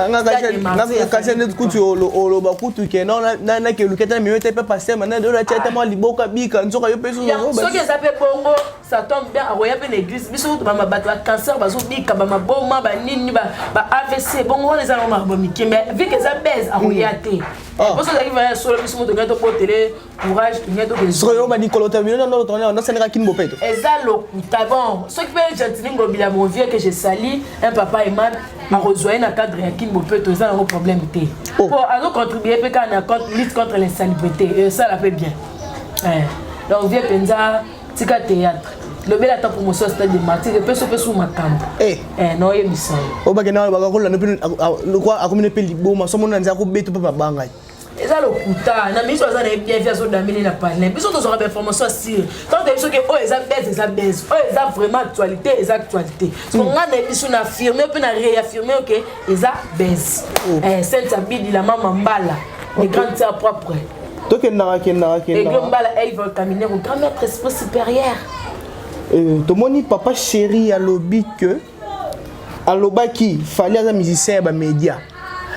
Quand c'est notre coutu au bas coutu qui non na que le keta mieux pas passer maintenant de la tête moi liboka bika nzoka yo peso. Ce qui s'appelle bongo ça tombe bien à roya ben église biso to ba bato ba cancer ba zo bika ba maboma ba nini ba AVC bon on les allons marbo miki mais vu que ça baise à roya té parce que arrive à solo biso to ngato pour télé courage to ngato que so yo ba Nicolas Tabino non on Sénégal qui mbopeto ezalo kuta bon ce qui peut gentiment ngobila mon vieux que je sali un papa aimable a rejoindre na cadre ya kin mbopeto ça un problème té pour alors contribuer peut qu'on a contre lutte contre l'insalubrité et ça la fait bien donc vieux penza tika théâtre le bel attend promotion stade de martyr de peso peso makambo non yebisa o ba gena ba ko la no le quoi a communiquer liboma so mona nza ko beto papa banga eza lo kuta na miso za na bien via so damini na parler biso to sera information sur tant de biso que o eza baisse o eza vraiment actualité so nga na biso na affirmer pe na réaffirmer que eza baisse sainte abidi la mama mbala les grandes sœurs propres to kenara et mbala elle va caminer au grand maître esprit supérieur to moni papa chéri à lobby que à lobaki fallait un musicien ba média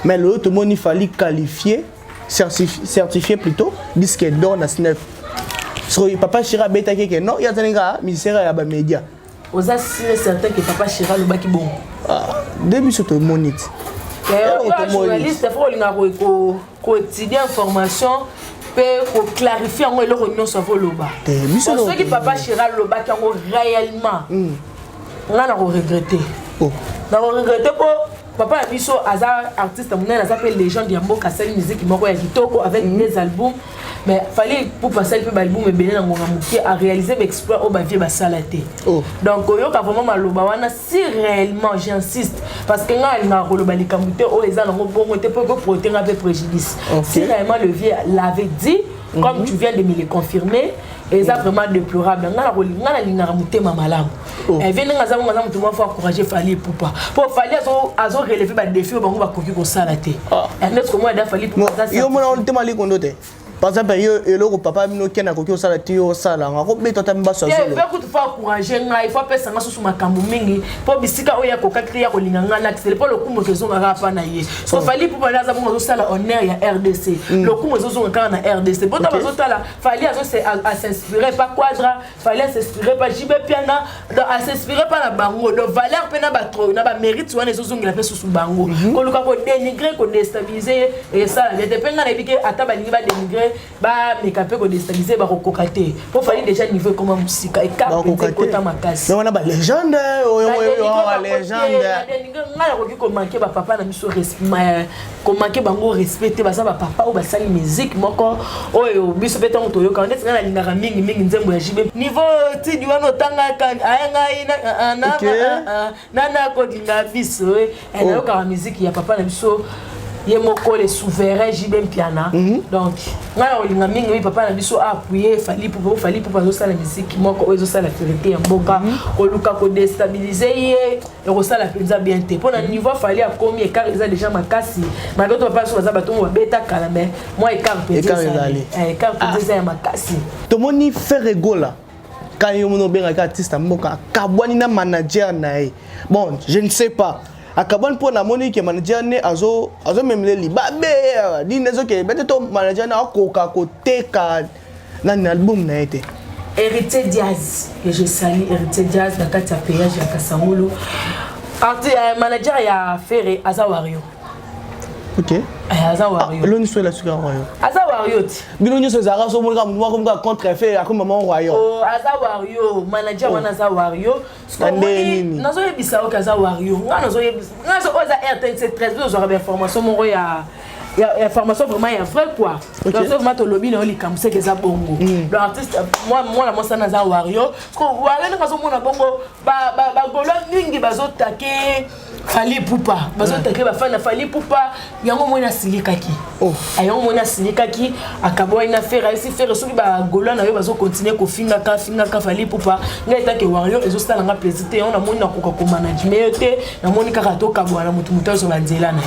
mais l'autre moni fallait qualifier certifié plutôt disque d'or na SNEF so papa chéri a beta que non il y a un musicien à ba média aux assurés certain que papa chéri a lobaki bon début sur to monite journaliste faut linga ko étudier information pour clarifier en le réunion sur voloba ceux qui papa Chira loba qui ont réellement on a regretté pour papa biso azar artiste monnaie ça s'appelle légende ya mboka sali musique moko ya kitoko avec des albums mais fallait pour passer le album et béné ngona muki a réaliser l'exploit au bavie ba salaté donc yo ka vraiment maloba wana si réellement j'insiste parce que nga roloba likamute o eza nango bongo te pour protéger un peu préjudice si réellement le vieux l'avait dit comme tu viens de me le confirmer et ça vraiment déplorable nga na lingara mutema malamu et vient nga za mutu mo faut encourager Fally Ipupa pour Fally azo relever ba défi au bango ba koki ko salaté Ernest comment da Fally Ipupa ça yo mona on tema li kondote par exemple yo eloko papa bino kena koki o salaté yo sala nga ko beto tamba so il faut encourager nga il faut pesa nga susu makambo mingi pour bisika oya ko kakria ko linganga na c'est pas le coup que zonga rapa na ye so Fally Ipupa za bongo sala honneur ya RDC le coup mo zonga kana na RDC bota bazo tala Fally azo c'est à s'inspirer pas Quadra Fally s'inspirer pas JB Piana à s'inspirer pas la bango de valeur pena ba trop na ba mérite wana zonga la pesa susu bango ko luka ko dénigrer ko déstabiliser et ça il était penga na bike ata ba lingi ba dénigrer ba mekape ko déstabiliser ba ko kokater pour Fally déjà niveau comment musika et cap kota makasi mais on a ba légende légende nga ko ki ko manquer ba papa na biso respect ko manquer bango respecter ba sa ba papa ou ba sali musique moko oyo biso beta moto yo quand nga na lingaka mingi nzembo ya jibe niveau ti diwana tanga kan ayenga nana ko dinga biso et na ka musique ya papa na biso ye moko le souverain JB Piana donc nga olinga mingi oui papa na biso appuyer Fally Ipupa zo sala musique moko ozo sala vérité ya mboka oluka ko déstabiliser ye et ko sala penza bien te pour na niveau Fally a commis et car ils a déjà makasi malgré papa so baza bato ba beta kala mais moi et car penza car penza ya makasi to moni faire gola quand yo mono benga artiste mboka kabwani na manager na ye bon je ne sais pas akabon pour na moni ke manager ne azo même li ba be di nezo ke beto manager na koka ko teka na album na été Héritier Diaz que je salue Héritier Diaz na kati ya péage ya Kasamolo manager ya Ferré Azawario OK Azawario l'on soit la suka Wario Azawario bino nyo sezara so mulika mwa comme contre fait comme maman Wario Azawario manager wana Azawario nazo yebisa o Azawario nazo yebisa nazo oza RTC 13 zo ba information mo ya information vraiment ya vrai quoi donc vraiment to lobby na likambo c'est que ça bongo l'artiste moi la ça na Azawario parce que Wario na kazo mona bongo ba golo ningi bazo take Fally Ipupa bazo take ba fan na Fally Ipupa yango mona silikaki ayo mona silikaki akabo ina faire ici faire soki ba golo na yo bazo continuer ko finga ka Fally Ipupa ngeta ke Wario ezo stala nga plaisir te on a mona ko management te na moni kaka to kabwana mutu so banzela na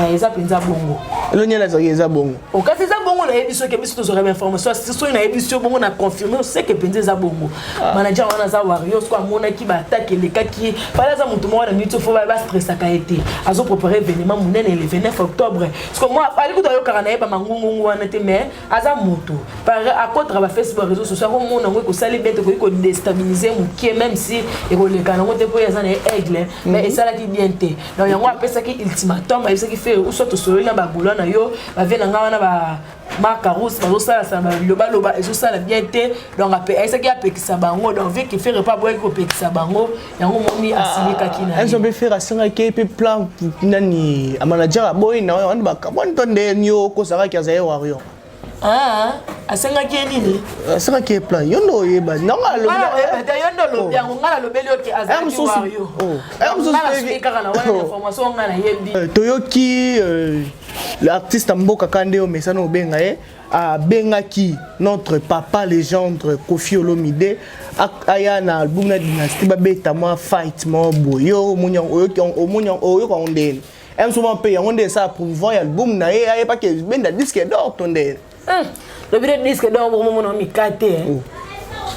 ye eza penza bongo elonyela za bongo okasi za bongo bongo na yebiso ke biso tozora information so na yebiso bongo na confirmer c'est que penze za bongo manager wana za Warriors kwa mona ki ba attaque le kaki pala za mutu mwana mito fo ba stress ka été azo préparer événement munene le 29 octobre parce que moi ali kuto yo kana yeba mangungu wana te mais aza mutu par à contre ba Facebook réseaux sociaux ko mona ngo ko sali bête ko déstabiliser mukie même si et ko le kana ngo te po ya za na aigle mais ça la qui bien te donc yango apesa ki ultimatum ça qui fait ou soit solo na ba gulana yo ba vena ngana ba Macarous, ça loba et ça la bien été donc après ça qui a pekisa bango donc vu qu'il fait repas boire ko pekisa bango yango momi asili kakina elles ont fait rasinga ke pe plan nani a manager boy na on ba kabon tonde nyo ko sara ki azaye Warrior asenga ki nini asenga ki plan yondo yeba nanga lo yondo lo yango ngala lo beli oki azaye Warrior information ngala yebi toyoki l'artiste Mboka Kandé Omesano Benga a bengaki notre papa légende Koffi Olomide aya na album na dynastie babeta moi fight mo boyo munyang oyo ko ondeni em souvent pe yango ça pour voir album na ye pas que benda disque d'or tonde le vrai disque d'or mo mo mi kate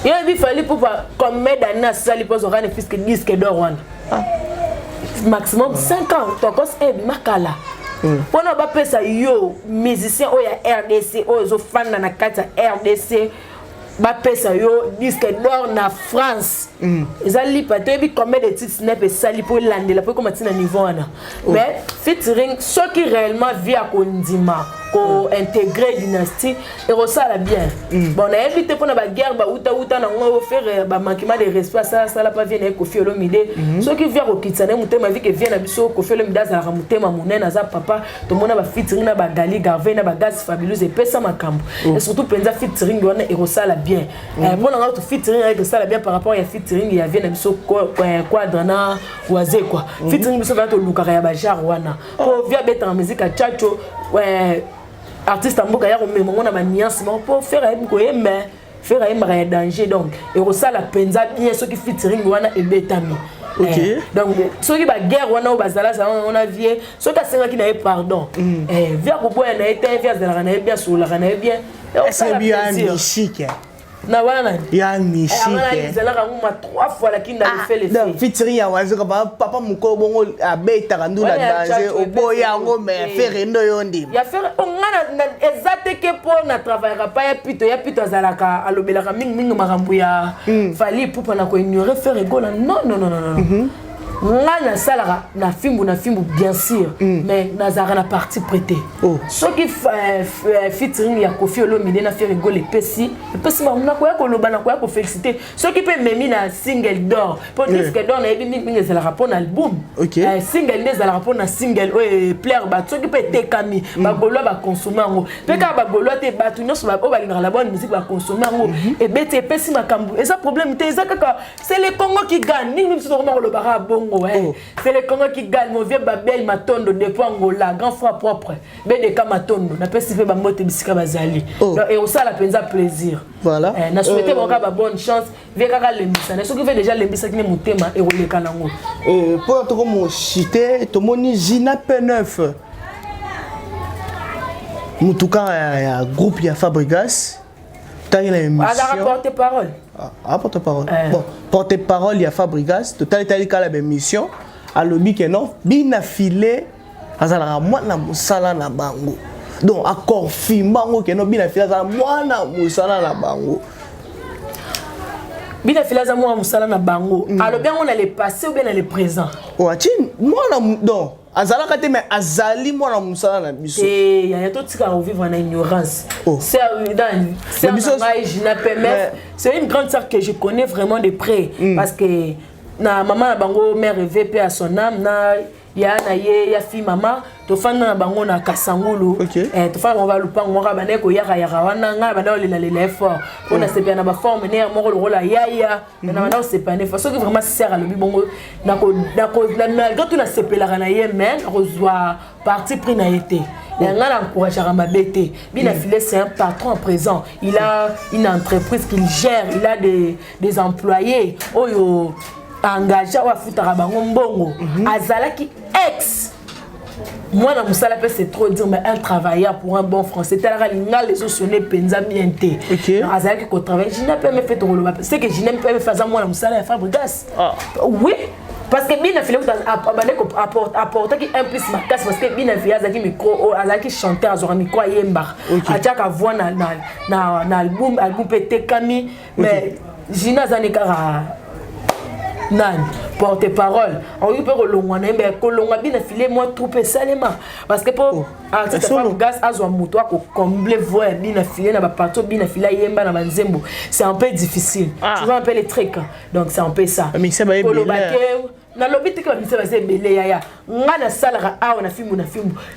yo bi fali pour comme medana sali pose orane puisque disque d'or one maximum 5 ans tokos makala Pona ba pesa yo musicien o ya RDC o zo fan na kata RDC ba pesa yo disque d'or na France. Ezali pato bi combien de titres snap et sali pour landela pour comment na niveau na. Mais featuring ce qui réellement via Kondima ko intégrer dynastie et resala bien. Bon on a évité pour na ba guerre ba uta na ngo faire ba manquement de respect ça la pas vient avec Koffi Olomide. Ce qui vient au kitsane mutema vi que vient na biso Koffi Olomide za la mutema munene za papa to mona ba featuring na ba Gali Garvey na ba Gaz Fabulous et pesa makambo. Et surtout penza featuring wana et resala bien. Bon on a tout featuring avec ça bien par rapport à featuring il y avait na biso quadrana oise quoi. Featuring biso va to lukara ya ba jar wana. Ko via beta en musique à chacho ouais artiste Mboka ya rememo na ba nuance pour faire un ko yemba faire un danger donc et resala penza bien ce qui featuring wana et betami. OK. Donc ceux qui ba guerre wana au bazala ça on a vie ceux qui senga qui na pardon. Via ko boya na été via za na bien sur la na bien. C'est bien musique. Na wana ya musique zala nguma 3 fois lakini na fait les filles featuring ya wazi ka papa mukolo bongo abeta kandula danger oboya ngo me faire ndo yondi ya faire ngana exacte que pour na travailler pas ya pito zalaka alobelaka mingi makambu ya fali pour na ko ignorer faire rigolo non ngana salaka na fimbu bien sûr mais nazara na partie prêtée ce qui featuring ya Koffi Olomide na faire rigoler pesi ba mna ko ya ko loba na ko ya ko féliciter ce qui peut memi na single d'or pour disque d'or na ebi mingi za la rapport na album single ne za la rapport na single player ba ce qui peut tekami ba bolo ba consommer ngo pe ka ba bolo te ba tu nyos ba o ba linga la bonne musique ba consommer ngo et bete pesi makambu et ça problème te ça kaka c'est le Congo qui gagne ni biso ko lo bara bon. Ouais. C'est le Congo qui gagne. Mon vieux Babel Matondo depuis Angola, grand frère propre. BDK Matondo. Na pesi fait bamote bisika bazali. Et au ça la penza plaisir. Voilà. Na souhaité mon gars bonne chance. Viens kaka lembisa. Na soki fait déjà lembisa qui ne mutema et rolé kanango. Pour to comme cité, to moni Gina P9. Mutuka ya groupe ya Fabregas. T'as une émission. Porte-parole. Porte-parole. Bon, porte-parole, il y a Fabregas. Total Italie qui a la mission. À l'objet que non, bien affilé. Azala moi na musala na bango. Donc accord fimango que non bien affilé azala moi na musala na bango. Bien affilé azala moi musala na bango. Alors bien on a le passé ou bien on a le présent. Ouati moi na donc azala kate mais azali moi na musala na biso. Et il y a tout qui va vivre en ignorance. C'est c'est une grande sœur que je connais vraiment de près parce que na maman na bango mère VP à son âme na ya fille maman to fanda na bango na Kasangulu to fanda on va lupango ngora baneko yaka wana nga bana le fort on a sepia na ba forme ne mo ko la yaya na bana sepia ne façon que vraiment sert à le bongo na quand tu na sepela na ye men reçoit parti pris na été. Il a encouragé à Mabete. C'est un patron présent. Il a une entreprise qu'il gère. Il a des employés. Engagé à Futarabango Mbongo. Azalaki ex moi na musala pe c'est trop dire mais un travailleur pour un bon français tala linga les sonné penza bien té azaki ko travailler je n'ai pas me fait trop c'est que je n'aime pas me faire moi na musala ya Fabregas oui parce que bien affilé apporter qui implique ma casse parce que bien affilé azaki micro azaki chanteur azora micro yemba ataka voix na album pété kami mais Gina Zanekara nan porte-parole on peut kolongwa na mais kolongwa bien affilé moi troupe salema parce que pour artiste Fabregas azwa moto ko combler voix bien affilé na ba partout bien affilé yemba na banzembo c'est un peu difficile tu vois un peu les trucs donc c'est un peu ça mais c'est ba na lobby te ko mise ba se belé ya ngana salara awa na filmu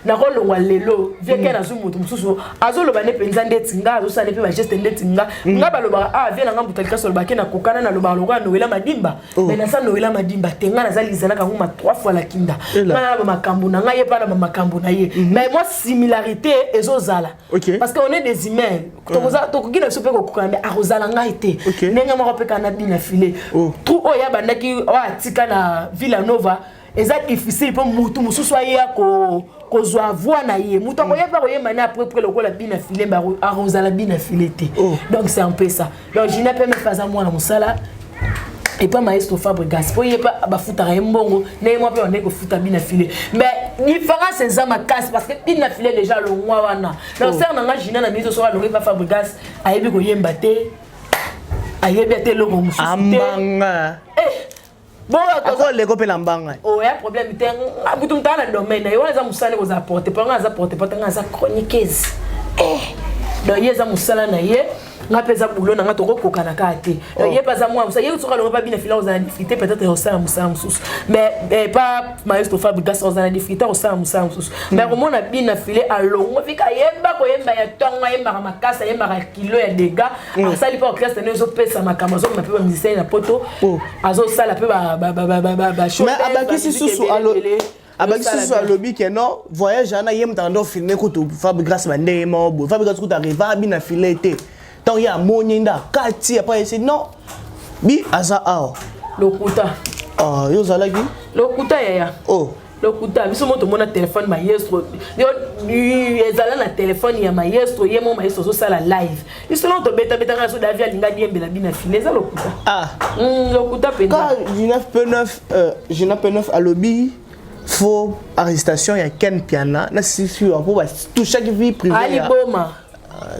na kolongwa lelo vieke na zumutu mususu azoloba ne penza ndeti nga azo sale pe ba geste ndeti nga ba loba vient na ngambu talika so lobaki na kokana na loba loka Noela Madimba mais na sa Noela Madimba te ngana za lizana ka nguma 3 fois la kinda ngana ba makambu na nga ye pa na ba makambu na ye mais moi similarité ezozala parce que on est des humains to kugina so pe ko kokana arozala nga été nenga mo pe kana bina filé tout oya bandaki o atika na Villanova eza difficile pour mutu mususu ya ko zwa voix na ye mutu ko yeba ko yema na après lokola bina filé ba arozala bina filé te donc c'est un peu ça donc je n'ai pas me faire moi na musala et pas maestro Fabregas pour yeba ba futa mbongo na moi pe on est ko futa bina filé mais différence c'est ma casse parce que bina filé déjà le mois wana donc ça na Gina na miso so longue pas Fabregas ayebi ko yemba te ayebi te logo mususu amanga bon ako leko pe lambanga ya problème te abutu mtana domaine yo za musala ko za porter pas nga za porter pas nga za chroniqueuse donc yeza musala na ye nga pesa boulot na nga to ko kana kate ye pas za moi musala ye tsoka lo pas bien fila aux difficultés peut-être au sala musala mususu mais pas maestro Fabregas aux difficultés au sala musala mususu mais comment na bien filé alongo fika yemba ko yemba ya tonga yemba makasa yemba kilo ya dégâts asali pas orchestre nezo pesa makamazo na pe musicien na poto azo sala pe ba show mais abaki susu alo abaki susu alobi que non voyage ana yem tando filmer ko to Fabregas bande mo bo Fabregas ko arriva bien filé té donc il y a moninda kati après c'est non bi aza ao lokuta yo zalaki lokuta ya lokuta biso moto mona téléphone maestro yo ezala na téléphone ya maestro yemo maestro so sala live iso non to beta nga so davia linga diembela bina filé za lokuta lokuta penda je n'ai pas neuf à lobby faux arrestation ya Ken Piana na sifu pour tout chaque vie privée Ali Boma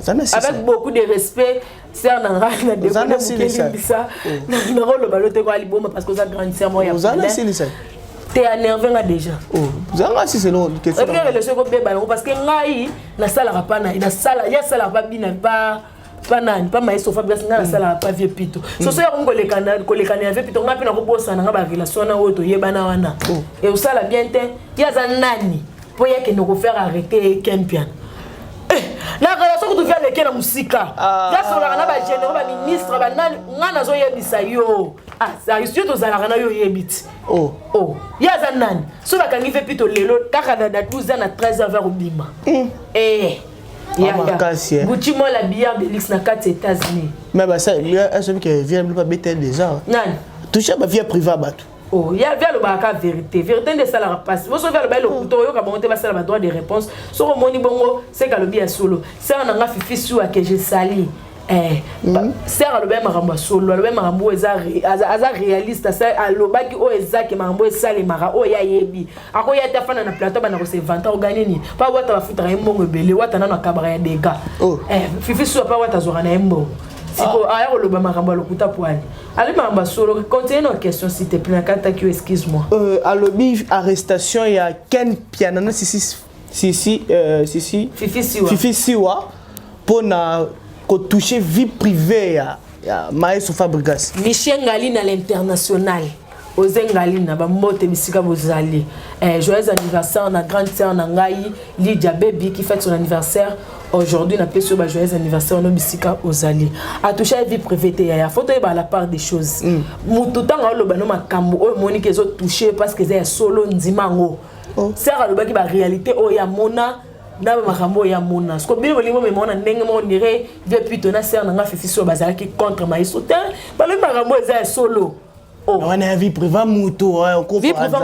avec beaucoup de respect c'est un enrage na développement ça na rolo balote ko Ali Boma parce que ça grande sœur moi ya t'es énervé nga déjà zanga si c'est non question parce que ngai na sala rapana na sala ya sala pas bina pas maestro Fabregas nga na sala pas vieux pito so so ya ko lekana vieux pito nga pe na ko bossa na ba relation na oto yebana wana et au sala bien te ya za nani pour ya que nous faire arrêter Ken Piana la relation que tu fais avec la musique là sur la na ba général ba ministre ba nani nga na zo yebisa yo ça risque to za la na yo yebit ya za nani so ba kangi vieux pito lelo kaka na 12 ans na 13 ans vers obima Gucci moi la bière de l'X na 4 États-Unis. Mais bah ça, il y a celui qui vient pas bêter déjà. Non. Toucher ma vie privée bateau. Il y a vers le baka vérité. Vérité de ça la passe. Vous savez le bel couteau yo ka monter ba ça la droit de réponse. So moni bongo, c'est ka le bien solo. C'est on a fifi sur que je sali. C'est le même marambo solo, le même marambo eza réaliste ça alobaki o ezaki marambo esale mara o ya yebi. Ako ya ta fana na plateau ba na ko se vanta o gagner ni. Pa wata ba futra mbongo belé wata na kabara ya dega. Fifi sur pa wata zora na mbongo. Siko aya ko loba marambo lokuta poani. Ali marambo solo continue nos questions s'il te plaît kata ki excuse-moi. Alobi arrestation ya Ken Piana na Fifi Siwa pour na ko toucher vie privée ya maestro Fabregas. Michel Ngaline à l'international. Oze Ngaline ba mbote bisika bozali. Joyeux anniversaire na grande sœur Nangai Lydia Baby qui fête son anniversaire aujourd'hui na peso ba joyeux anniversaire no bisika ozali. A toucher vie privée ya photo ba la part des choses. Mututanga lo bano makambo o monique ezo toucher parce que c'est solo ndimango. Sera lo ba ki ba réalité o ya mona na makambo ya mona sko bino bolingo me mona ndenge mo dire depuis tona sœur nga fifi so bazala ki contre maïso te ba le makambo eza solo on a vie privée muto on comprend vie privée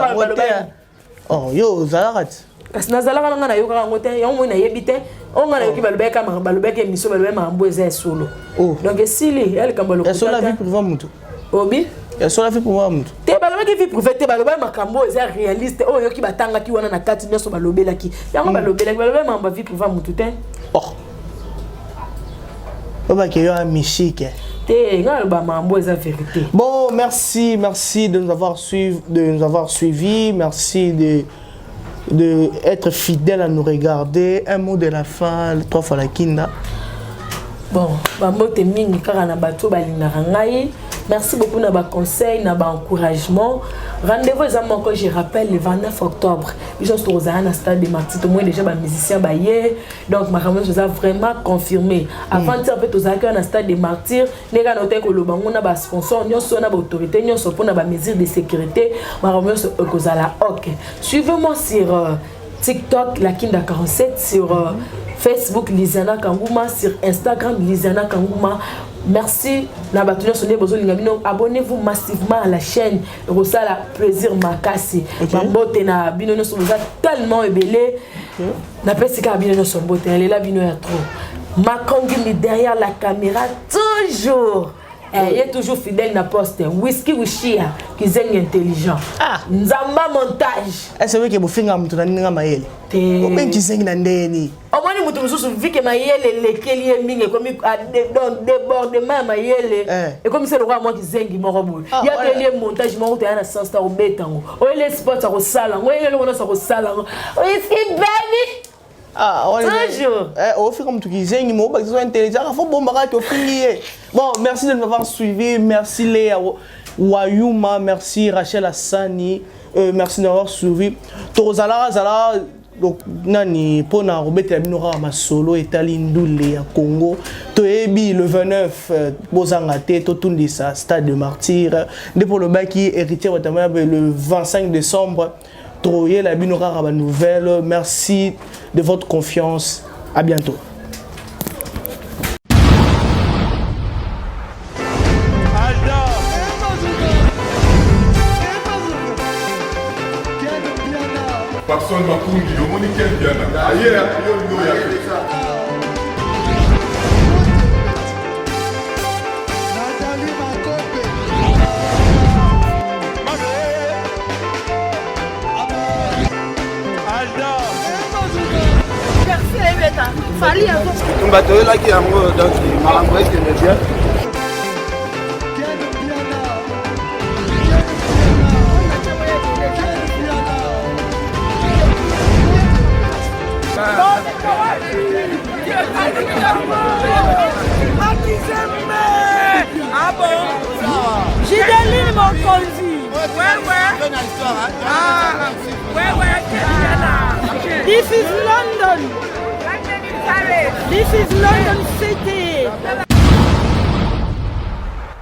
yo zarat kasi nazalaka nanga na yoka ngo te yango na yebite on nga na yoki balobeka balobeka émission balobeka mambo eza solo donc esili elle kambalo ko solo la vie privée mutu obi solo la vie privée mutu te balobeka vie privée te balobeka makambo eza réaliste o yoki batanga ki wana na kati nyoso balobelaki yango balobelaki balobeka mambo vie privée mutu te Papa qui est un michique. Bon, merci de nous avoir suivis, merci de être fidèle à nous regarder. Un mot de la fin, 3 fois la kinda. Bon, merci beaucoup pour vos conseils, pour encouragement. Rendez-vous encore, je rappelle, le 29 octobre. Je suis au stade de Martyrs. Moi, déjà, les musiciens, donc, ma caméra a vraiment confirmé. Avant de faire un stade de Martyrs, nous avons noté que le bangon a des sponsors, nous avons des autorités, nous avons des mesures de sécurité. Ma caméra OK. Suivez-moi sur TikTok, la Kinda 47, sur Facebook, Lizana Kangouma, sur Instagram, Lizana Kangouma. Merci. Abonnez-vous massivement à la chaîne. Ça la plaisir makasi. Mambote na binono so tellement ébélé. Na pesika binono so bote. Elle est là bino ya trop. Makongi derrière la caméra toujours. Il est toujours fidèle na poste. Whisky Wishia qui est intelligent. Nzamba montage. Est-ce que vous faites un peu de maïle? Vous qui na ndeni. Au moins mutu mususu vu que maïle lekeli mingi comme donc débordement maïle et comme c'est le roi moi qui zengi morobo. Il y a des montage moi tu as na sens ta obetango. O les spots à sala. O les lona sa sala. Whisky baby. Toujours. Au fait comme tu disais, il faut que intelligent. Il faut bombarder au finier. Bon, merci de m'avoir suivi. Merci Léa Wayuma. Merci Rachel Hassani. Merci de m'avoir suivi. Torozala Zala. Donc, nani pour na robete binora ma solo etalindoule à Congo. Toebi le 29 bozangate totundi sa stade de Martyrs. Depuis le bac qui héritier le 25 décembre. Troyer la binora à nouvelle. Merci de votre confiance. À bientôt. Patson Makundi, le monde qui est bien là. Aïe, Fali avant. On va te là qui a moi donc Maramoué qui me dit. Ah bon? J'ai des mon conduit. Ouais. Ah, ouais. This is London. This is London City.